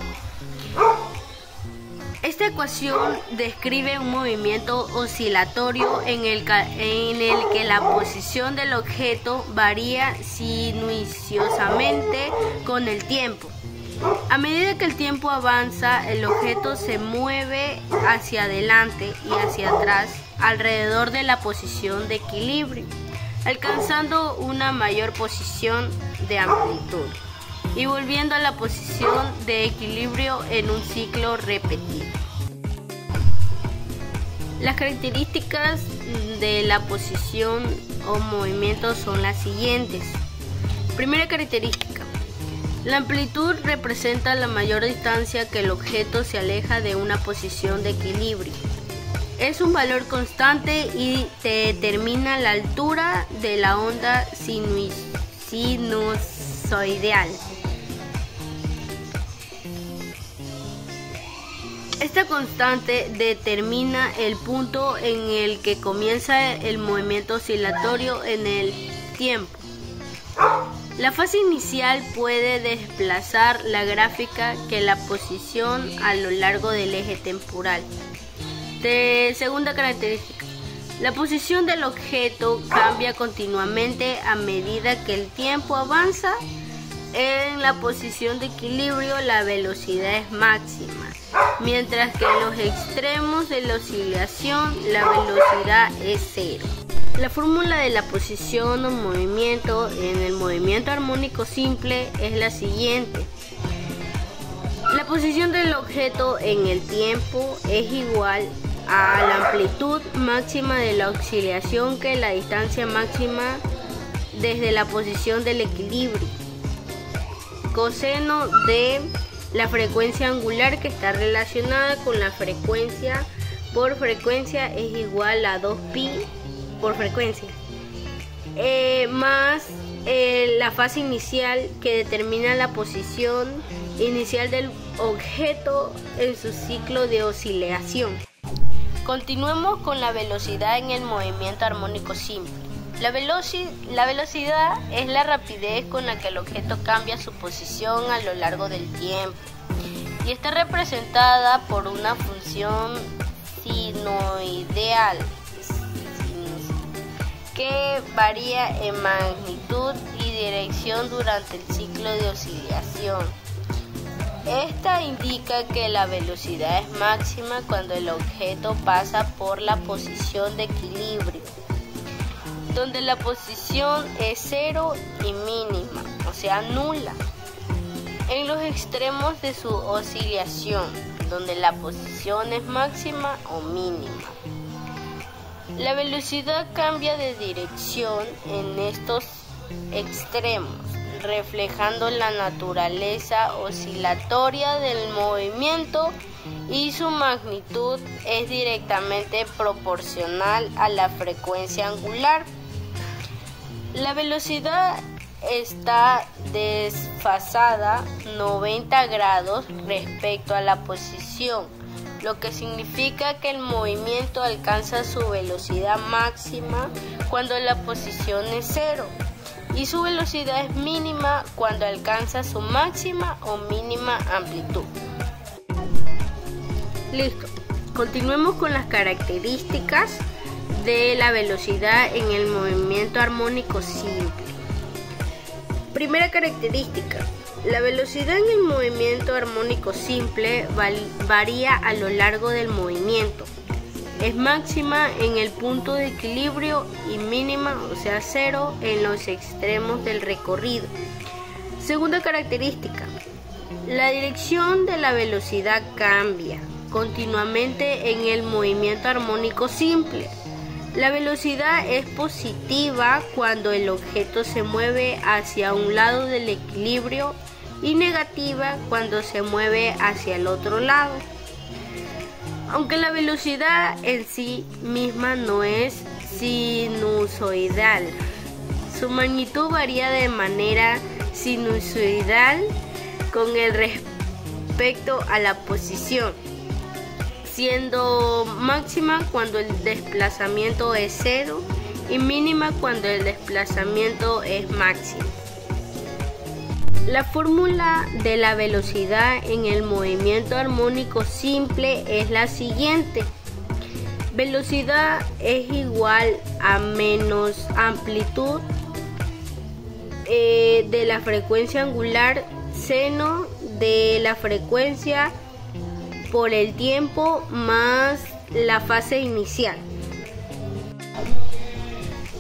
Esta ecuación describe un movimiento oscilatorio en el que la posición del objeto varía sinuosiamente con el tiempo. A medida que el tiempo avanza, el objeto se mueve hacia adelante y hacia atrás alrededor de la posición de equilibrio, alcanzando una mayor posición de amplitud y volviendo a la posición de equilibrio en un ciclo repetido. Las características de la posición o movimiento son las siguientes. Primera característica. La amplitud representa la mayor distancia que el objeto se aleja de una posición de equilibrio. Es un valor constante y determina la altura de la onda sinusoidal. Esta constante determina el punto en el que comienza el movimiento oscilatorio en el tiempo. La fase inicial puede desplazar la gráfica que la posición a lo largo del eje temporal. Segunda característica. La posición del objeto cambia continuamente a medida que el tiempo avanza. En la posición de equilibrio la velocidad es máxima, mientras que en los extremos de la oscilación la velocidad es cero. La fórmula de la posición o movimiento en el movimiento armónico simple es la siguiente. La posición del objeto en el tiempo es igual a la amplitud máxima de la oscilación que la distancia máxima desde la posición del equilibrio. Coseno de la frecuencia angular, que está relacionada con la frecuencia por frecuencia, es igual a 2pi por frecuencia, más la fase inicial, que determina la posición inicial del objeto en su ciclo de oscilación. Continuemos con la velocidad en el movimiento armónico simple. La velocidad es la rapidez con la que el objeto cambia su posición a lo largo del tiempo y está representada por una función sinoidal que varía en magnitud y dirección durante el ciclo de oscilación. Esta indica que la velocidad es máxima cuando el objeto pasa por la posición de equilibrio, donde la posición es cero y mínima, o sea nula, en los extremos de su oscilación, donde la posición es máxima o mínima. La velocidad cambia de dirección en estos extremos, reflejando la naturaleza oscilatoria del movimiento, y su magnitud es directamente proporcional a la frecuencia angular. La velocidad está desfasada 90 grados respecto a la posición, lo que significa que el movimiento alcanza su velocidad máxima cuando la posición es cero y su velocidad es mínima cuando alcanza su máxima o mínima amplitud. Listo. Continuemos con las características de la velocidad en el movimiento armónico simple. Primera característica. La velocidad en el movimiento armónico simple varía a lo largo del movimiento. Es máxima en el punto de equilibrio y mínima, o sea cero, en los extremos del recorrido. Segunda característica. La dirección de la velocidad cambia continuamente en el movimiento armónico simple. La velocidad es positiva cuando el objeto se mueve hacia un lado del equilibrio y negativa cuando se mueve hacia el otro lado. Aunque la velocidad en sí misma no es sinusoidal, su magnitud varía de manera sinusoidal con el respecto a la posición, siendo máxima cuando el desplazamiento es cero y mínima cuando el desplazamiento es máximo. La fórmula de la velocidad en el movimiento armónico simple es la siguiente. Velocidad es igual a menos amplitud de la frecuencia angular seno de la frecuencia por el tiempo más la fase inicial.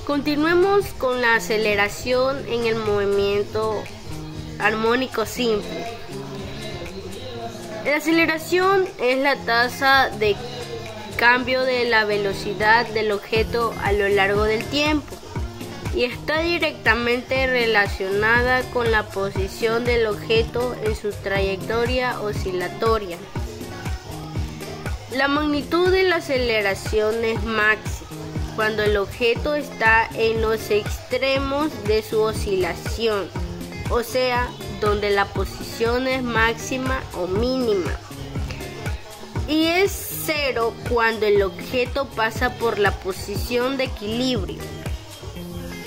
Continuemos con la aceleración en el movimiento armónico simple. La aceleración es la tasa de cambio de la velocidad del objeto a lo largo del tiempo y está directamente relacionada con la posición del objeto en su trayectoria oscilatoria. La magnitud de la aceleración es máxima cuando el objeto está en los extremos de su oscilación, o sea, donde la posición es máxima o mínima, y es cero cuando el objeto pasa por la posición de equilibrio.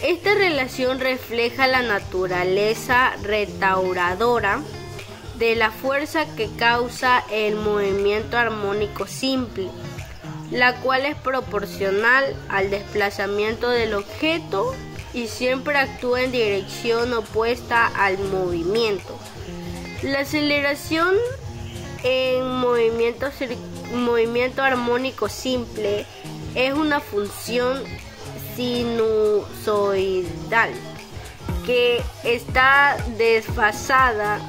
Esta relación refleja la naturaleza restauradora de la fuerza que causa el movimiento armónico simple, la cual es proporcional al desplazamiento del objeto y siempre actúa en dirección opuesta al movimiento. La aceleración en movimiento armónico simple es una función sinusoidal que está desfasada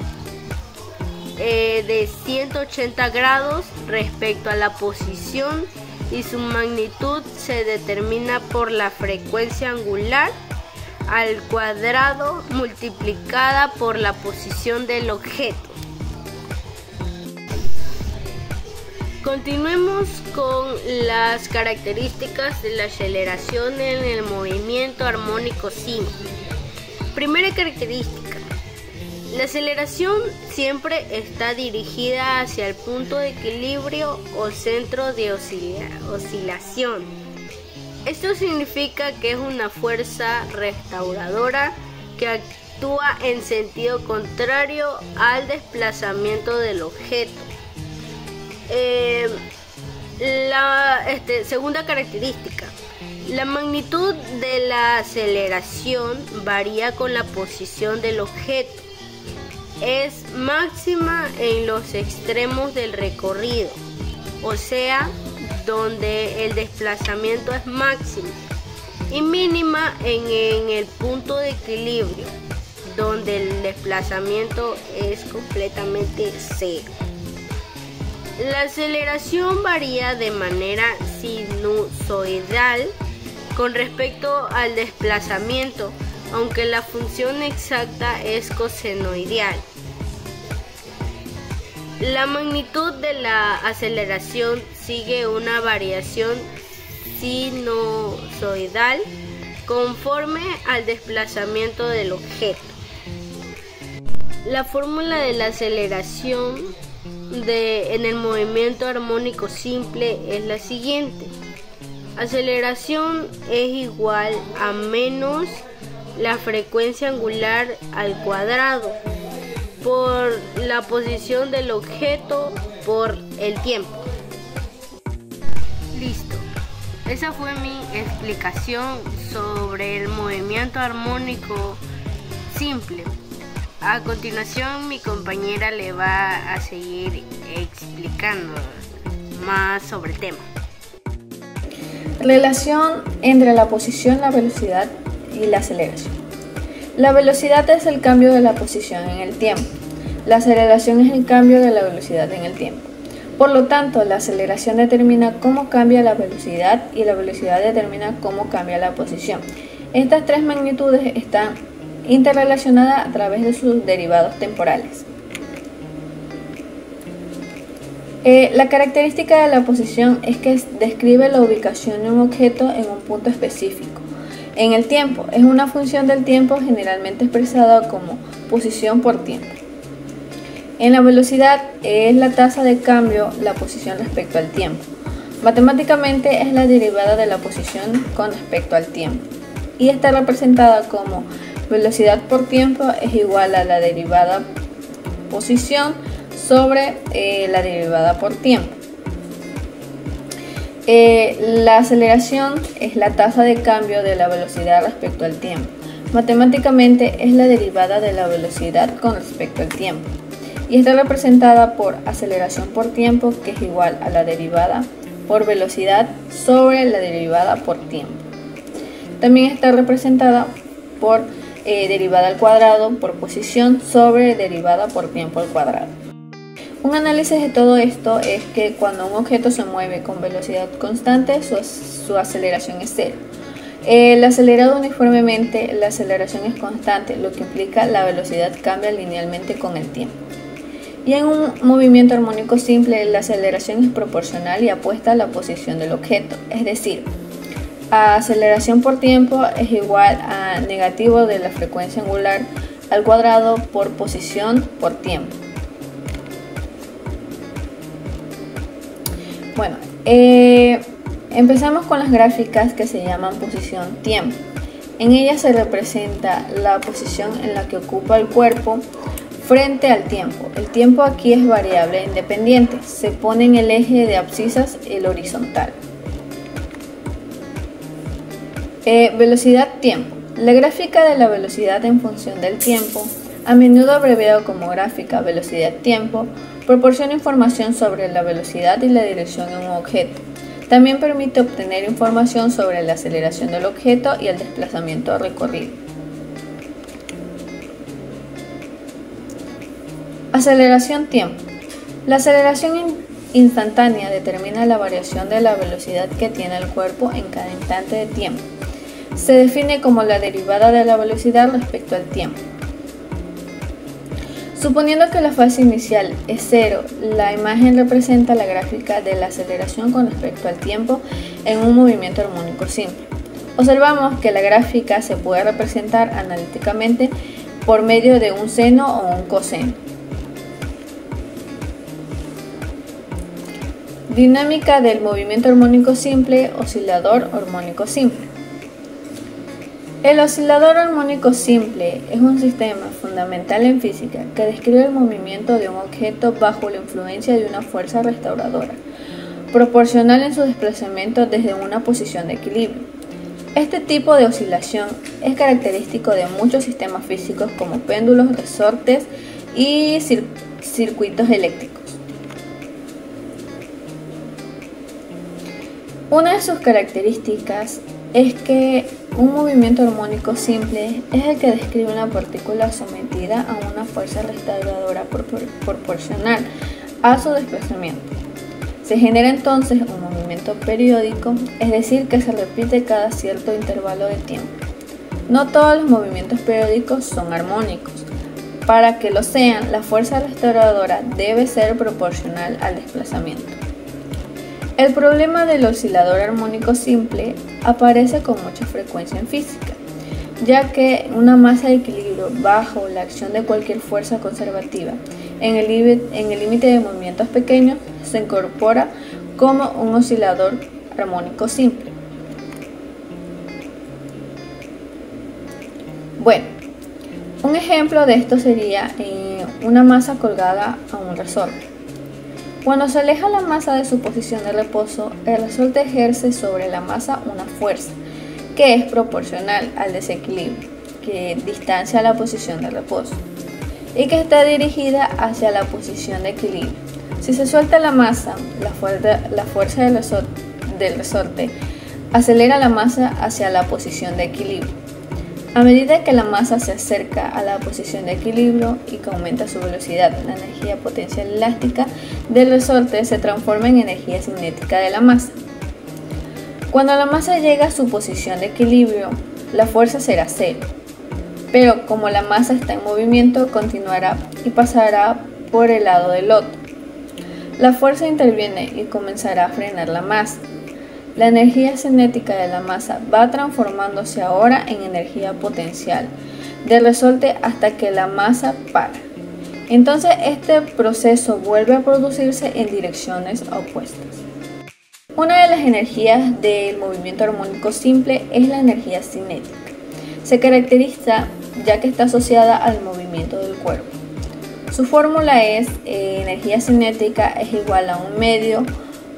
de 180 grados respecto a la posición y su magnitud se determina por la frecuencia angular al cuadrado multiplicada por la posición del objeto. Continuemos con las características de la aceleración en el movimiento armónico simple. Primera característica: la aceleración siempre está dirigida hacia el punto de equilibrio o centro de oscilación. Esto significa que es una fuerza restauradora que actúa en sentido contrario al desplazamiento del objeto. Segunda característica: la magnitud de la aceleración varía con la posición del objeto. Es máxima en los extremos del recorrido, o sea, donde el desplazamiento es máximo, y mínima en el punto de equilibrio, donde el desplazamiento es completamente cero. La aceleración varía de manera sinusoidal con respecto al desplazamiento, aunque la función exacta es cosenoidal. La magnitud de la aceleración sigue una variación sinusoidal conforme al desplazamiento del objeto. La fórmula de la aceleración en el movimiento armónico simple es la siguiente: aceleración es igual a menos la frecuencia angular al cuadrado por la posición del objeto por el tiempo. Listo. Esa fue mi explicación sobre el movimiento armónico simple. A continuación, mi compañera le va a seguir explicando más sobre el tema. Relación entre la posición, la velocidad y la aceleración. La velocidad es el cambio de la posición en el tiempo. La aceleración es el cambio de la velocidad en el tiempo. Por lo tanto, la aceleración determina cómo cambia la velocidad y la velocidad determina cómo cambia la posición. Estas tres magnitudes están interrelacionadas a través de sus derivados temporales. La característica de la posición es que describe la ubicación de un objeto en un punto específico. En el tiempo, es una función del tiempo generalmente expresada como posición por tiempo. En la velocidad es la tasa de cambio, la posición respecto al tiempo. Matemáticamente es la derivada de la posición con respecto al tiempo. Y está representada como velocidad por tiempo es igual a la derivada posición sobre la derivada por tiempo. La aceleración es la tasa de cambio de la velocidad respecto al tiempo. Matemáticamente es la derivada de la velocidad con respecto al tiempo y está representada por aceleración por tiempo, que es igual a la derivada por velocidad sobre la derivada por tiempo. También está representada por derivada al cuadrado por posición sobre derivada por tiempo al cuadrado. Un análisis de todo esto es que cuando un objeto se mueve con velocidad constante, su aceleración es cero. El acelerado uniformemente, la aceleración es constante, lo que implica la velocidad cambia linealmente con el tiempo. Y en un movimiento armónico simple, la aceleración es proporcional y apuesta a la posición del objeto, es decir, aceleración por tiempo es igual a negativo de la frecuencia angular al cuadrado por posición por tiempo. Bueno, empezamos con las gráficas que se llaman posición-tiempo. En ellas se representa la posición en la que ocupa el cuerpo frente al tiempo. El tiempo aquí es variable e independiente. Se pone en el eje de abscisas el horizontal. Velocidad-tiempo. La gráfica de la velocidad en función del tiempo, a menudo abreviado como gráfica velocidad-tiempo, proporciona información sobre la velocidad y la dirección en un objeto. También permite obtener información sobre la aceleración del objeto y el desplazamiento recorrido. Aceleración-tiempo. La aceleración instantánea determina la variación de la velocidad que tiene el cuerpo en cada instante de tiempo. Se define como la derivada de la velocidad respecto al tiempo. Suponiendo que la fase inicial es cero, la imagen representa la gráfica de la aceleración con respecto al tiempo en un movimiento armónico simple. Observamos que la gráfica se puede representar analíticamente por medio de un seno o un coseno. Dinámica del movimiento armónico simple, oscilador armónico simple. El oscilador armónico simple es un sistema fundamental en física que describe el movimiento de un objeto bajo la influencia de una fuerza restauradora, proporcional en su desplazamiento desde una posición de equilibrio. Este tipo de oscilación es característico de muchos sistemas físicos como péndulos, resortes y circuitos eléctricos. Una de sus características es que un movimiento armónico simple es el que describe una partícula sometida a una fuerza restauradora proporcional a su desplazamiento. Se genera entonces un movimiento periódico, es decir, que se repite cada cierto intervalo de tiempo. No todos los movimientos periódicos son armónicos. Para que lo sean, la fuerza restauradora debe ser proporcional al desplazamiento. El problema del oscilador armónico simple aparece con mucha frecuencia en física, ya que una masa de equilibrio bajo la acción de cualquier fuerza conservativa en el límite de movimientos pequeños se incorpora como un oscilador armónico simple. Bueno, un ejemplo de esto sería una masa colgada a un resorte. Cuando se aleja la masa de su posición de reposo, el resorte ejerce sobre la masa una fuerza que es proporcional al desequilibrio que distancia la posición de reposo y que está dirigida hacia la posición de equilibrio. Si se suelta la masa, la fuerza del resorte acelera la masa hacia la posición de equilibrio. A medida que la masa se acerca a la posición de equilibrio y que aumenta su velocidad, la energía potencial elástica del resorte se transforma en energía cinética de la masa. Cuando la masa llega a su posición de equilibrio, la fuerza será cero, pero como la masa está en movimiento, continuará y pasará por el lado del otro. La fuerza interviene y comenzará a frenar la masa. La energía cinética de la masa va transformándose ahora en energía potencial del resorte hasta que la masa para. Entonces este proceso vuelve a producirse en direcciones opuestas. Una de las energías del movimiento armónico simple es la energía cinética. Se caracteriza ya que está asociada al movimiento del cuerpo. Su fórmula es energía cinética es igual a 1/2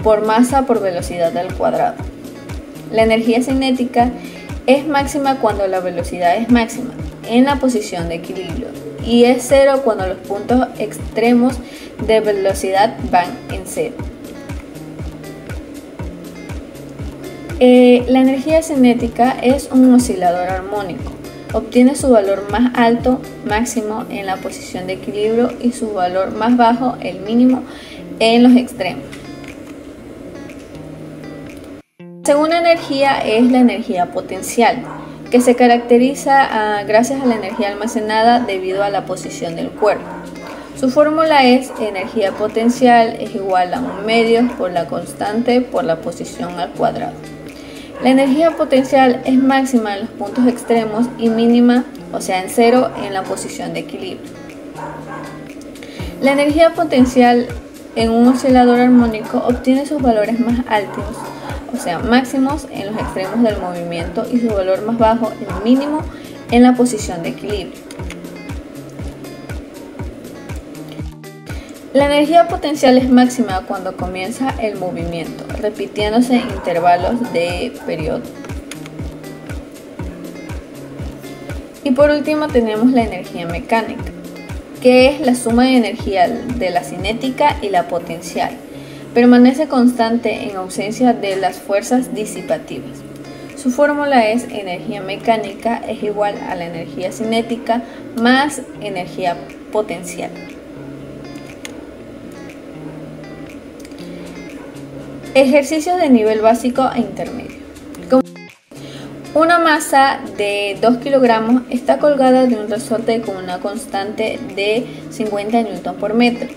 por masa por velocidad al cuadrado. La energía cinética Es máxima cuando la velocidad es máxima en la posición de equilibrio y es cero cuando los puntos extremos de velocidad van en cero. La energía cinética es un oscilador armónico. Obtiene su valor más alto, máximo, en la posición de equilibrio y su valor más bajo, el mínimo, en los extremos. La segunda energía es la energía potencial, que se caracteriza gracias a la energía almacenada debido a la posición del cuerpo. Su fórmula es energía potencial es igual a 1/2 por la constante por la posición al cuadrado. La energía potencial es máxima en los puntos extremos y mínima, o sea en cero, en la posición de equilibrio. La energía potencial en un oscilador armónico obtiene sus valores más altos, o sea máximos, en los extremos del movimiento y su valor más bajo, el mínimo, en la posición de equilibrio. La energía potencial es máxima cuando comienza el movimiento, repitiéndose en intervalos de periodo. Y por último tenemos la energía mecánica, que es la suma de energía de la cinética y la potencial. Permanece constante en ausencia de las fuerzas disipativas. Su fórmula es energía mecánica es igual a la energía cinética más energía potencial. Ejercicios de nivel básico e intermedio. Una masa de 2 kilogramos está colgada de un resorte con una constante de 50 Newton por metro.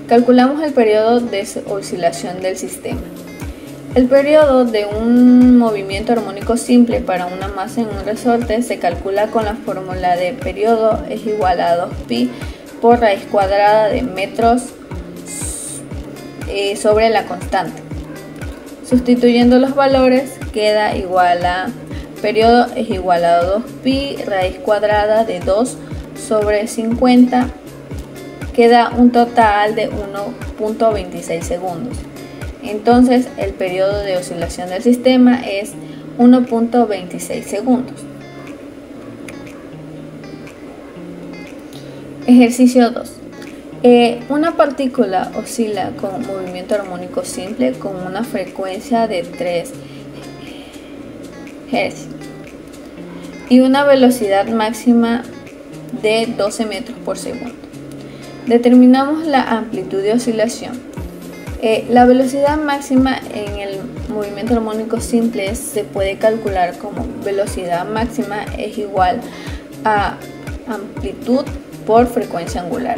Calculamos el periodo de oscilación del sistema. El periodo de un movimiento armónico simple para una masa en un resorte se calcula con la fórmula de periodo es igual a 2pi por raíz cuadrada de metros sobre la constante. Sustituyendo los valores queda igual a periodo es igual a 2pi raíz cuadrada de 2 sobre 50, queda un total de 1.26 segundos. Entonces el periodo de oscilación del sistema es 1.26 segundos. Ejercicio 2. Una partícula oscila con movimiento armónico simple con una frecuencia de 3 Hz y una velocidad máxima de 12 metros por segundo. Determinamos la amplitud de oscilación. La velocidad máxima en el movimiento armónico simple se puede calcular como velocidad máxima es igual a amplitud por frecuencia angular.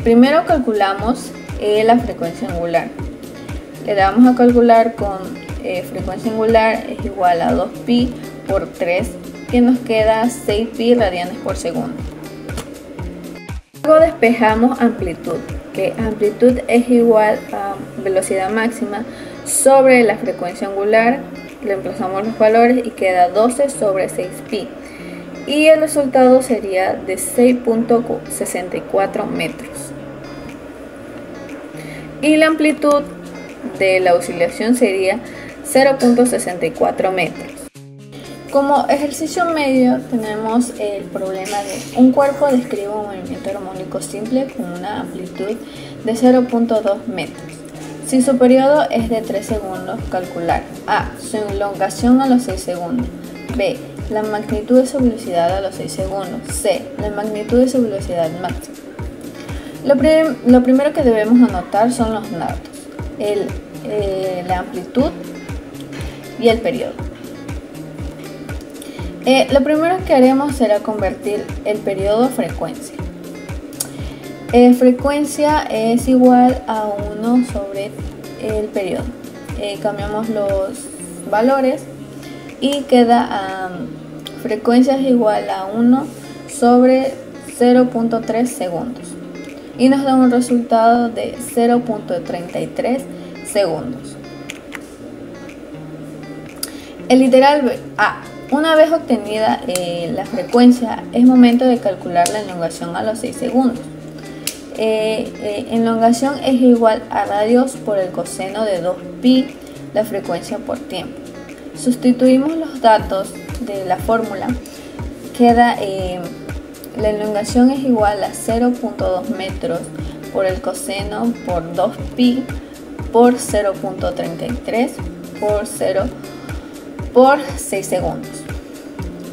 Primero calculamos la frecuencia angular. Le damos a calcular con frecuencia angular es igual a 2pi por 3, que nos queda 6pi radianes por segundo. Luego despejamos amplitud, que amplitud es igual a velocidad máxima sobre la frecuencia angular. Reemplazamos los valores y queda 12 sobre 6pi. Y el resultado sería de 6.64 metros. Y la amplitud de la oscilación sería 0.64 metros. Como ejercicio medio tenemos el problema de un cuerpo describe un movimiento armónico simple con una amplitud de 0.2 metros. Si su periodo es de 3 segundos, calcular a. Su elongación a los 6 segundos. B. La magnitud de su velocidad a los 6 segundos. C. La magnitud de su velocidad máxima. Lo primero que debemos anotar son los datos, la amplitud y el periodo. Lo primero que haremos será convertir el periodo a frecuencia. Frecuencia es igual a 1 sobre el periodo. Cambiamos los valores y queda frecuencia es igual a 1 sobre 0.3 segundos y nos da un resultado de 0.33 segundos. El literal A. Una vez obtenida la frecuencia, es momento de calcular la elongación a los 6 segundos. Elongación es igual a radios por el coseno de 2pi, la frecuencia por tiempo. Sustituimos los datos de la fórmula. Queda la elongación es igual a 0.2 metros por el coseno por 2pi por 0.33 por 0 por 6 segundos.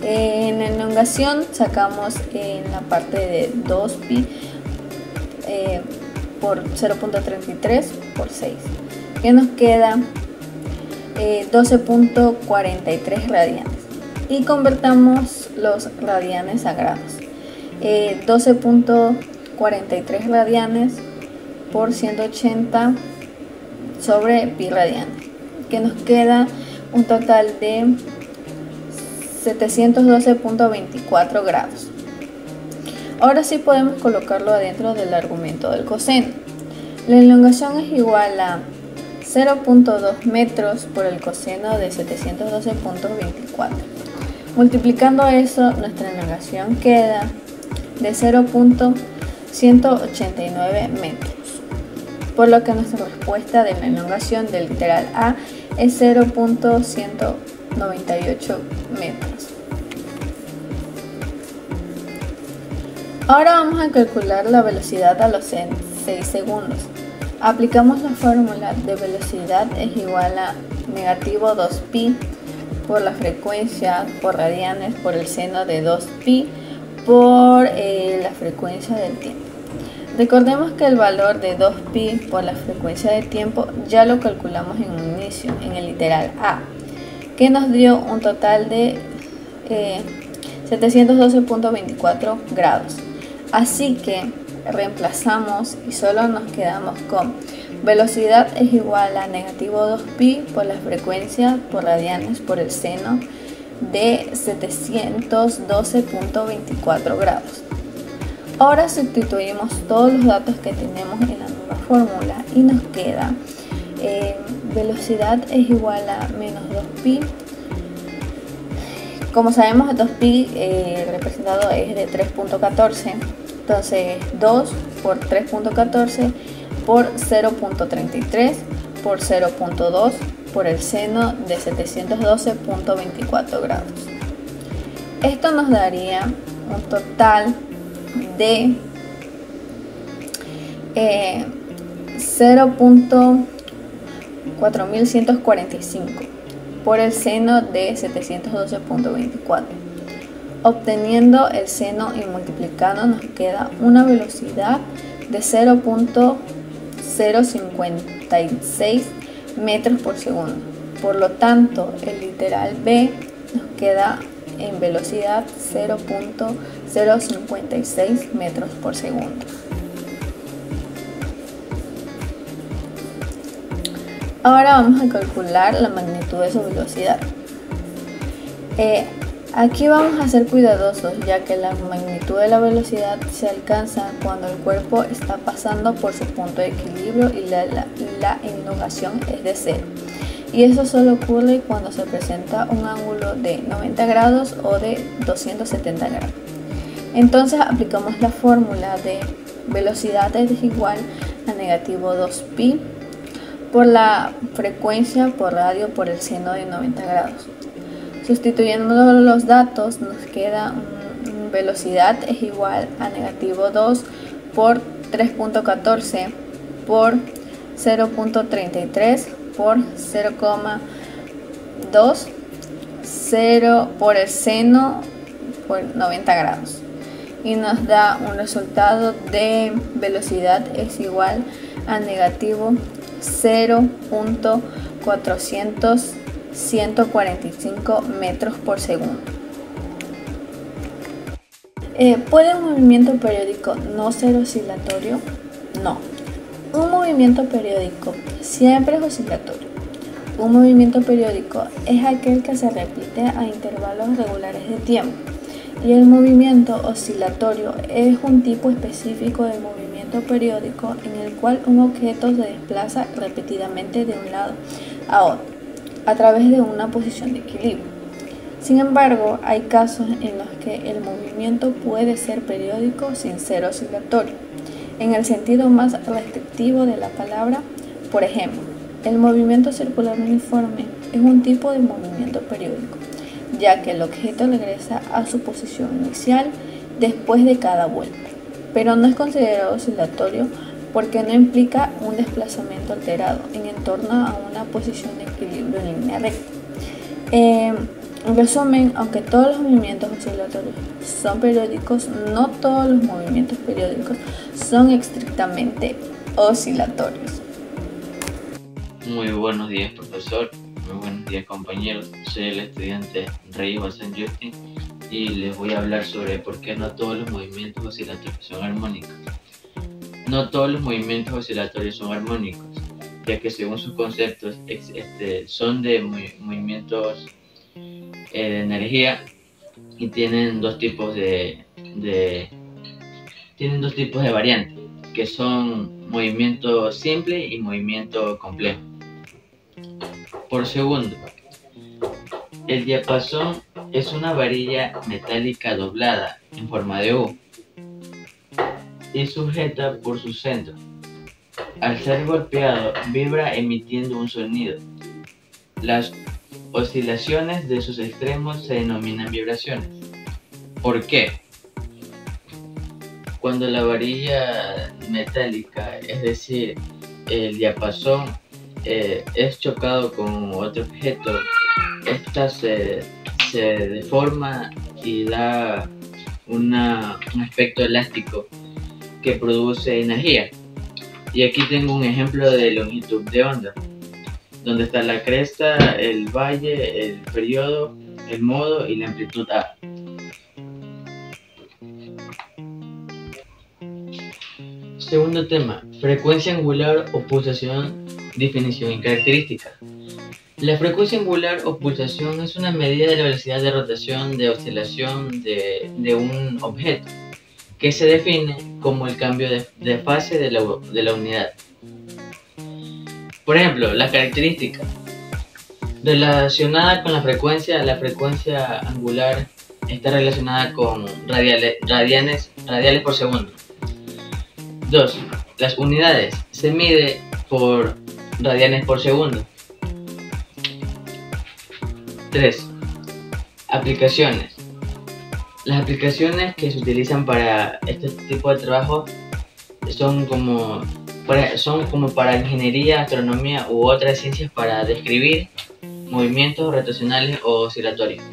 En la elongación sacamos en la parte de 2pi por 0.33 por 6, que nos queda 12.43 radianes, y convertamos los radianes a grados. 12.43 radianes por 180 sobre pi radianes, que nos queda un total de 712.24 grados. Ahora sí podemos colocarlo adentro del argumento del coseno. La elongación es igual a 0.2 metros por el coseno de 712.24. Multiplicando eso, nuestra elongación queda de 0.189 metros, por lo que nuestra respuesta de la elongación del literal A es 0.198 metros. Ahora vamos a calcular la velocidad a los 6 segundos. Aplicamos la fórmula de velocidad es igual a negativo 2pi por la frecuencia por radianes por el seno de 2pi por la frecuencia del tiempo. Recordemos que el valor de 2pi por la frecuencia de tiempo ya lo calculamos en un inicio, en el literal A, que nos dio un total de 712.24 grados. Así que reemplazamos y solo nos quedamos con velocidad es igual a negativo 2pi por la frecuencia por radianes por el seno de 712.24 grados. Ahora sustituimos todos los datos que tenemos en la nueva fórmula y nos queda velocidad es igual a menos 2pi. Como sabemos, 2pi representado es de 3.14, entonces 2 por 3.14 por 0.33 por 0.2 por el seno de 712.24 grados. Esto nos daría un total de 0.4145 por el seno de 712.24. Obteniendo el seno y multiplicando nos queda una velocidad de 0.056 metros por segundo. Por lo tanto, el literal B nos queda en velocidad 0.056 metros por segundo. Ahora vamos a calcular la magnitud de su velocidad. Aquí vamos a ser cuidadosos, ya que la magnitud de la velocidad se alcanza cuando el cuerpo está pasando por su punto de equilibrio y la elongación es de 0. Y eso solo ocurre cuando se presenta un ángulo de 90 grados o de 270 grados. Entonces aplicamos la fórmula de velocidad es igual a negativo 2pi por la frecuencia por radio por el seno de 90 grados. Sustituyendo los datos nos queda velocidad es igual a negativo 2 por 3.14 por 0.33 por 0,2 0 por el seno por 90 grados, y nos da un resultado de velocidad es igual a negativo 0.445 metros por segundo. ¿Puede un movimiento periódico no ser oscilatorio? No. Un movimiento periódico siempre es oscilatorio. Un movimiento periódico es aquel que se repite a intervalos regulares de tiempo, y el movimiento oscilatorio es un tipo específico de movimiento periódico en el cual un objeto se desplaza repetidamente de un lado a otro a través de una posición de equilibrio. Sin embargo, hay casos en los que el movimiento puede ser periódico sin ser oscilatorio, en el sentido más restrictivo de la palabra. Por ejemplo, el movimiento circular uniforme es un tipo de movimiento periódico, ya que el objeto regresa a su posición inicial después de cada vuelta, pero no es considerado oscilatorio porque no implica un desplazamiento alterado en torno a una posición de equilibrio en línea recta. En resumen, aunque todos los movimientos oscilatorios son periódicos, no todos los movimientos periódicos son estrictamente oscilatorios. Muy buenos días, profesor. Muy buenos días, compañeros. Soy el estudiante Rey San Justin y les voy a hablar sobre por qué no todos los movimientos oscilatorios son armónicos. No todos los movimientos oscilatorios son armónicos, ya que según sus conceptos son de movimientos de energía y tienen dos tipos de variantes, que son movimiento simple y movimiento complejo. Por segundo, el diapasón es una varilla metálica doblada en forma de U y sujeta por su centro. Al ser golpeado, vibra emitiendo un sonido. Las oscilaciones de sus extremos se denominan vibraciones. ¿Por qué? Cuando la varilla metálica, es decir, el diapasón, es chocado con otro objeto, esta se deforma y da un aspecto elástico que produce energía. Y aquí tengo un ejemplo de longitud de onda, donde está la cresta, el valle, el periodo, el modo y la amplitud A. Segundo tema, frecuencia angular o pulsación, definición y características. La frecuencia angular o pulsación es una medida de la velocidad de rotación de oscilación de un objeto, que se define como el cambio de fase de la unidad. Por ejemplo, la característica relacionada con la frecuencia angular está relacionada con radianes por segundo. 2. Las unidades se mide por radianes por segundo. 3. Aplicaciones. Las aplicaciones que se utilizan para este tipo de trabajo son como para ingeniería, astronomía u otras ciencias para describir movimientos rotacionales o oscilatorios.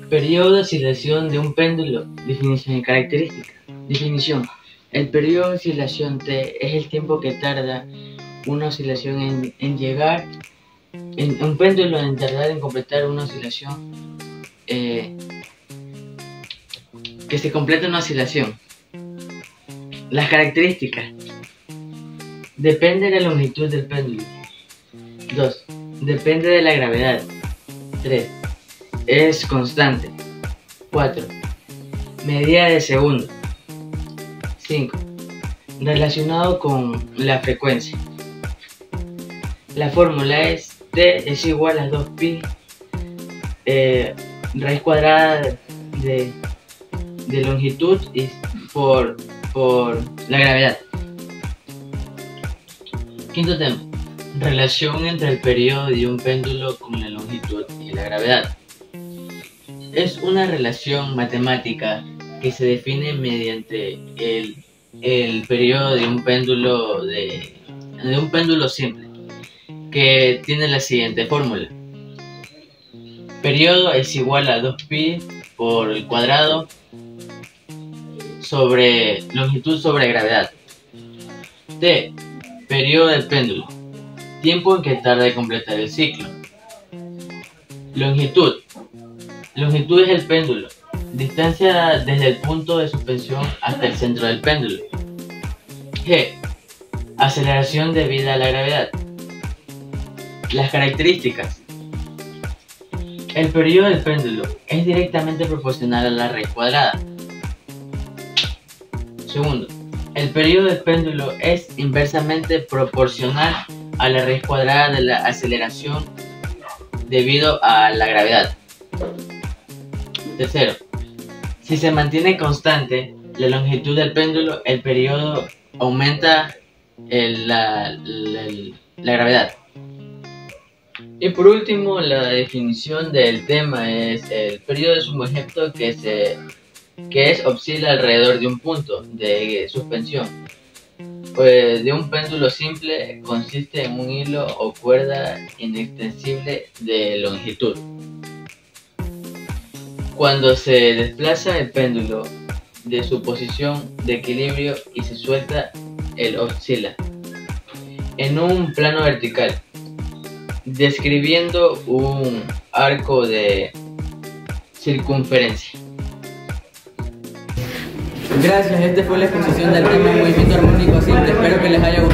Periodo de oscilación de un péndulo, definición y características. Definición. El periodo de oscilación T es el tiempo que tarda una oscilación en llegar, en un péndulo en tardar en completar una oscilación, que se completa una oscilación. Las características. Depende de la longitud del péndulo. 2. Depende de la gravedad. 3. Es constante. 4. Medida de segundo. 5. Relacionado con la frecuencia. La fórmula es T es igual a 2pi raíz cuadrada de longitud y por la gravedad. Quinto tema. Relación entre el periodo de un péndulo con la longitud y la gravedad. Es una relación matemática que se define mediante el periodo de un péndulo simple, que tiene la siguiente fórmula. Periodo es igual a 2pi por el cuadrado sobre longitud sobre gravedad. T. Periodo del péndulo. Tiempo en que tarda en completar el ciclo. Longitud. Longitud es el péndulo. Distancia desde el punto de suspensión hasta el centro del péndulo. G. Aceleración debida a la gravedad. Las características. El periodo del péndulo es directamente proporcional a la raíz cuadrada. Segundo, el periodo del péndulo es inversamente proporcional a la raíz cuadrada de la aceleración debido a la gravedad. Tercero, si se mantiene constante la longitud del péndulo, el periodo aumenta la gravedad. Y por último, la definición del tema es: el periodo es un objeto que oscila alrededor de un punto de suspensión. Pues de un péndulo simple consiste en un hilo o cuerda inextensible de longitud. Cuando se desplaza el péndulo de su posición de equilibrio y se suelta, él oscila en un plano vertical, describiendo un arco de circunferencia. Gracias, esta fue la exposición del tema movimiento armónico simple. Espero que les haya gustado.